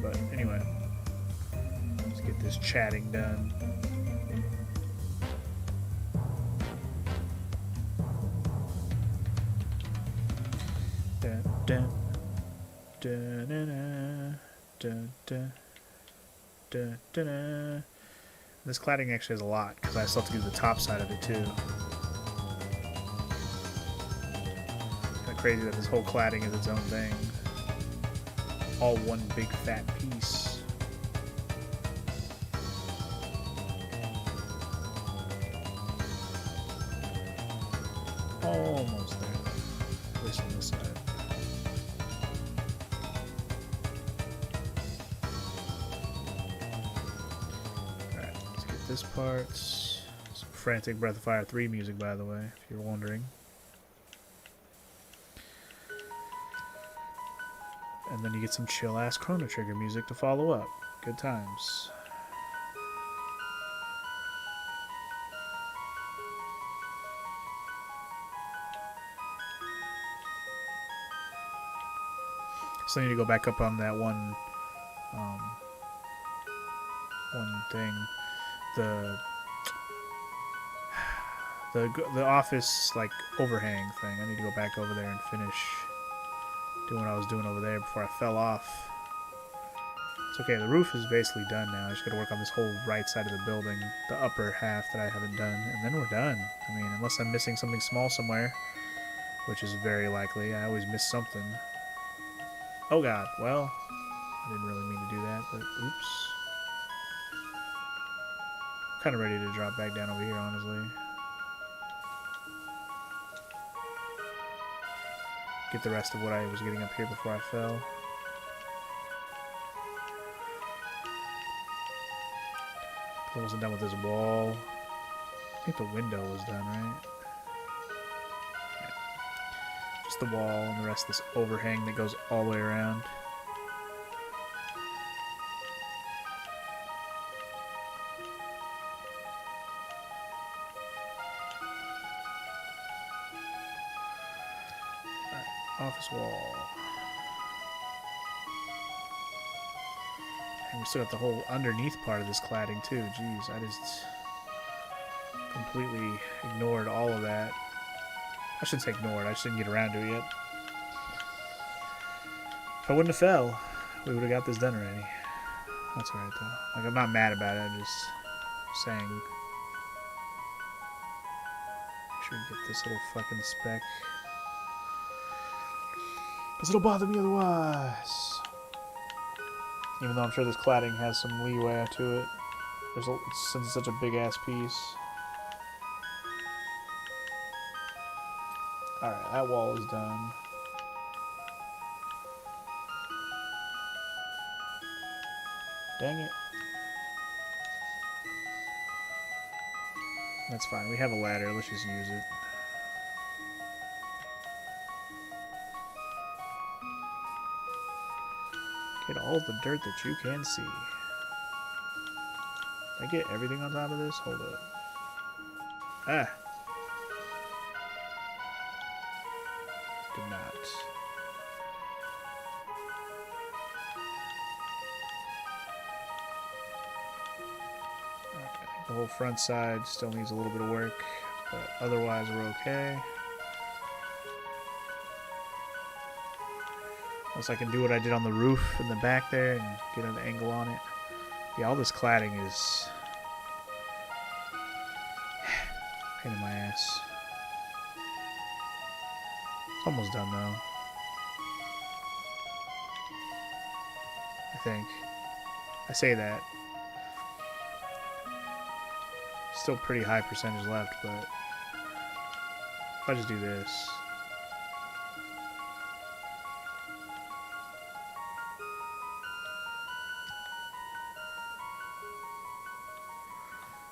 But anyway, let's get this chatting done. Dun, dun, dun, dun, dun, dun, dun, dun, dun. This cladding actually has a lot because I still have to do the top side of it too. Kind of crazy that this whole cladding is its own thing. All one big fat piece. Almost there. At least on this side. Alright, let's get this part. Some frantic Breath of Fire 3 music, by the way, if you're wondering. And then you get some chill-ass Chrono Trigger music to follow up. Good times. So I need to go back up on that one thing. The office, like, overhang thing. I need to go back over there and finish doing what I was doing over there before I fell off. It's okay, the roof is basically done now. I just gotta work on this whole right side of the building, the upper half that I haven't done, and then we're done. I mean, unless I'm missing something small somewhere, which is very likely. I always miss something. Oh god, well, I didn't really mean to do that, but oops. I'm kind of ready to drop back down over here, honestly. Get the rest of what I was getting up here before I fell. I wasn't done with this wall. I think the window was done, right? Yeah. Just the wall and the rest of this overhang that goes all the way around. Office wall. And we still got the whole underneath part of this cladding too. Jeez, I just completely ignored all of that. I shouldn't say ignored, I just didn't get around to it yet. If I wouldn't have fell, we would have got this done already. That's alright though. Like, I'm not mad about it, I'm just saying. Make sure you get this little fucking speck. Because it'll bother me otherwise. Even though I'm sure this cladding has some leeway to it. Since it's such a big ass piece. Alright, that wall is done. Dang it. That's fine. We have a ladder. Let's just use it. Get all the dirt that you can see. Did I get everything on top of this? Hold up. Ah. Did not. Okay. The whole front side still needs a little bit of work, but otherwise we're okay. Unless I can do what I did on the roof in the back there and get an angle on it. Yeah, all this cladding is pain in my ass. It's almost done though. I think. I say that. Still pretty high percentage left, but if I just do this.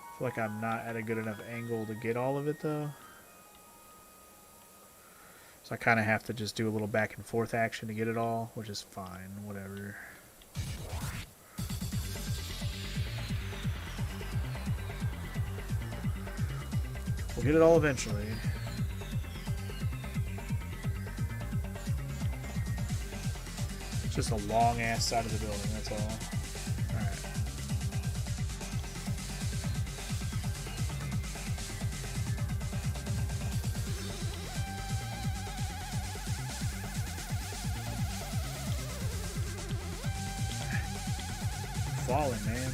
I feel like I'm not at a good enough angle to get all of it though. So I kind of have to just do a little back and forth action to get it all, which is fine, whatever. We'll get it all eventually. It's just a long ass side of the building, that's all. Alright. Falling, man.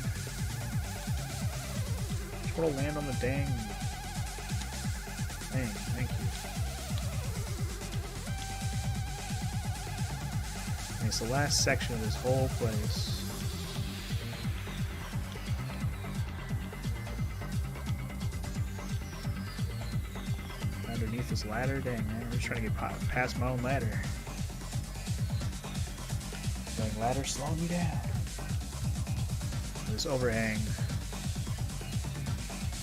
Just want to land on the dang thing. Thank you. And it's the last section of this whole place. Underneath this ladder? Dang, man. I'm just trying to get past my own ladder. Dang, ladder's slowing me down. This overhang.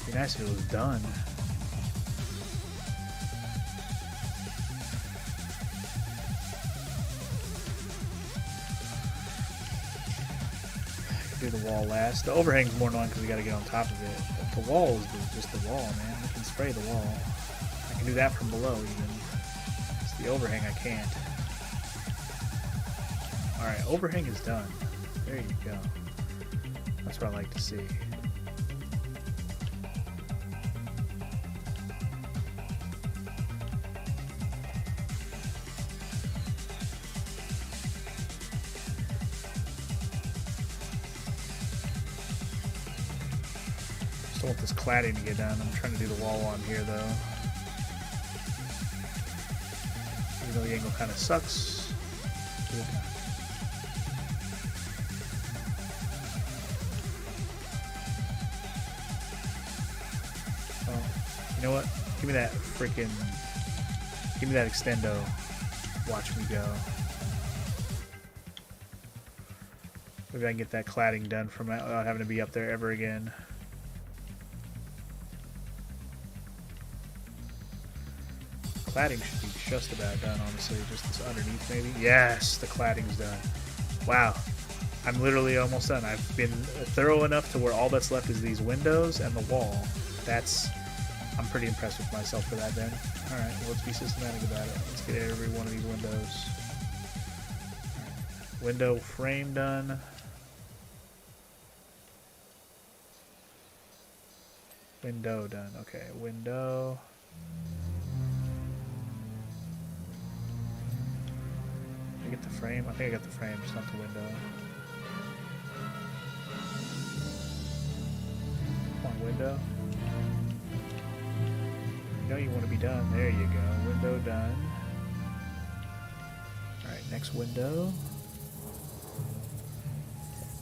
It'd be nice if it was done. I could do the wall last. The overhang's more annoying because we got to get on top of it. But the wall is just the wall, man. I can spray the wall. I can do that from below even. It's the overhang I can't. Alright, overhang is done. There you go. That's what I like to see. Still want this cladding to get done. I'm trying to do the wall on here though. Even though the angle kind of sucks. Good. You know what? Give me that freaking... Give me that extendo. Watch me go. Maybe I can get that cladding done without having to be up there ever again. Cladding should be just about done, honestly. Just this underneath, maybe. Yes! The cladding's done. Wow. I'm literally almost done. I've been thorough enough to where all that's left is these windows and the wall. That's I'm pretty impressed with myself for that then. Alright, well, let's be systematic about it. Let's get every one of these windows. Right. Window frame done. Window done. Okay, window. Did I get the frame? I think I got the frame, just not the window. Come on, window. You know you want to be done. There you go. Window done. Alright, next window.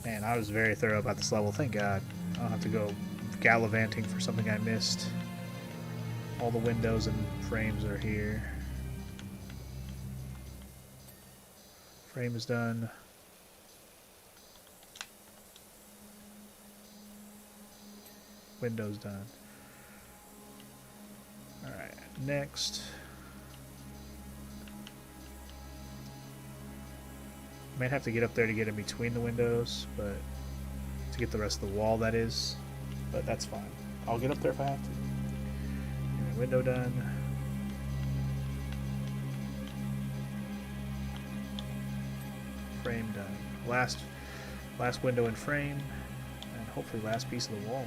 Man, I was very thorough about this level. Thank God. I don't have to go gallivanting for something I missed. All the windows and frames are here. Frame is done. Windows done. Alright, next. Might have to get up there to get in between the windows, but to get the rest of the wall, that is. But that's fine. I'll get up there if I have to. Anyway, window done. Frame done. Last window in frame, and hopefully last piece of the wall.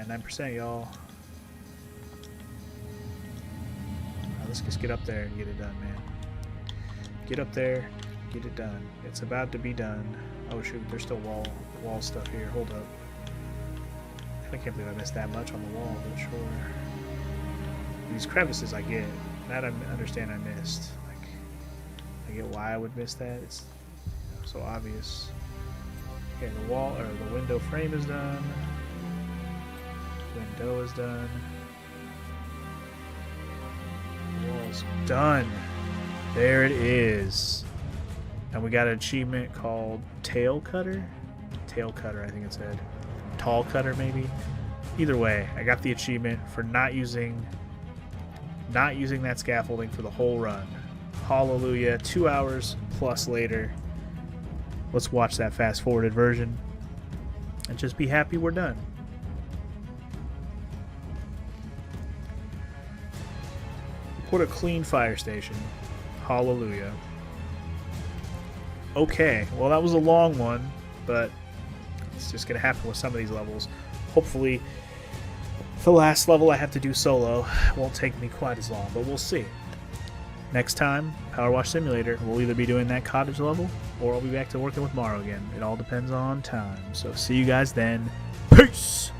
99%, y'all. Let's just get up there and get it done, man. Get up there, get it done. It's about to be done. Oh shoot, there's still wall stuff here. Hold up. I can't believe I missed that much on the wall, but sure. These crevices I get. That I understand I missed. Like, I get why I would miss that. It's so obvious. Okay, the wall or the window frame is done. Window is done. Wall's done. There it is. And we got an achievement called Tail Cutter. Tail Cutter, I think it said. Tall Cutter, maybe. Either way, I got the achievement for not using that scaffolding for the whole run. Hallelujah. 2 hours plus later. Let's watch that fast-forwarded version and just be happy we're done. What a clean fire station. Hallelujah. Okay, well that was a long one, but it's just going to happen with some of these levels. Hopefully, the last level I have to do solo won't take me quite as long, but we'll see. Next time, Power Wash Simulator, we'll either be doing that cottage level, or I'll be back to working with Morrow again. It all depends on time. So see you guys then. Peace!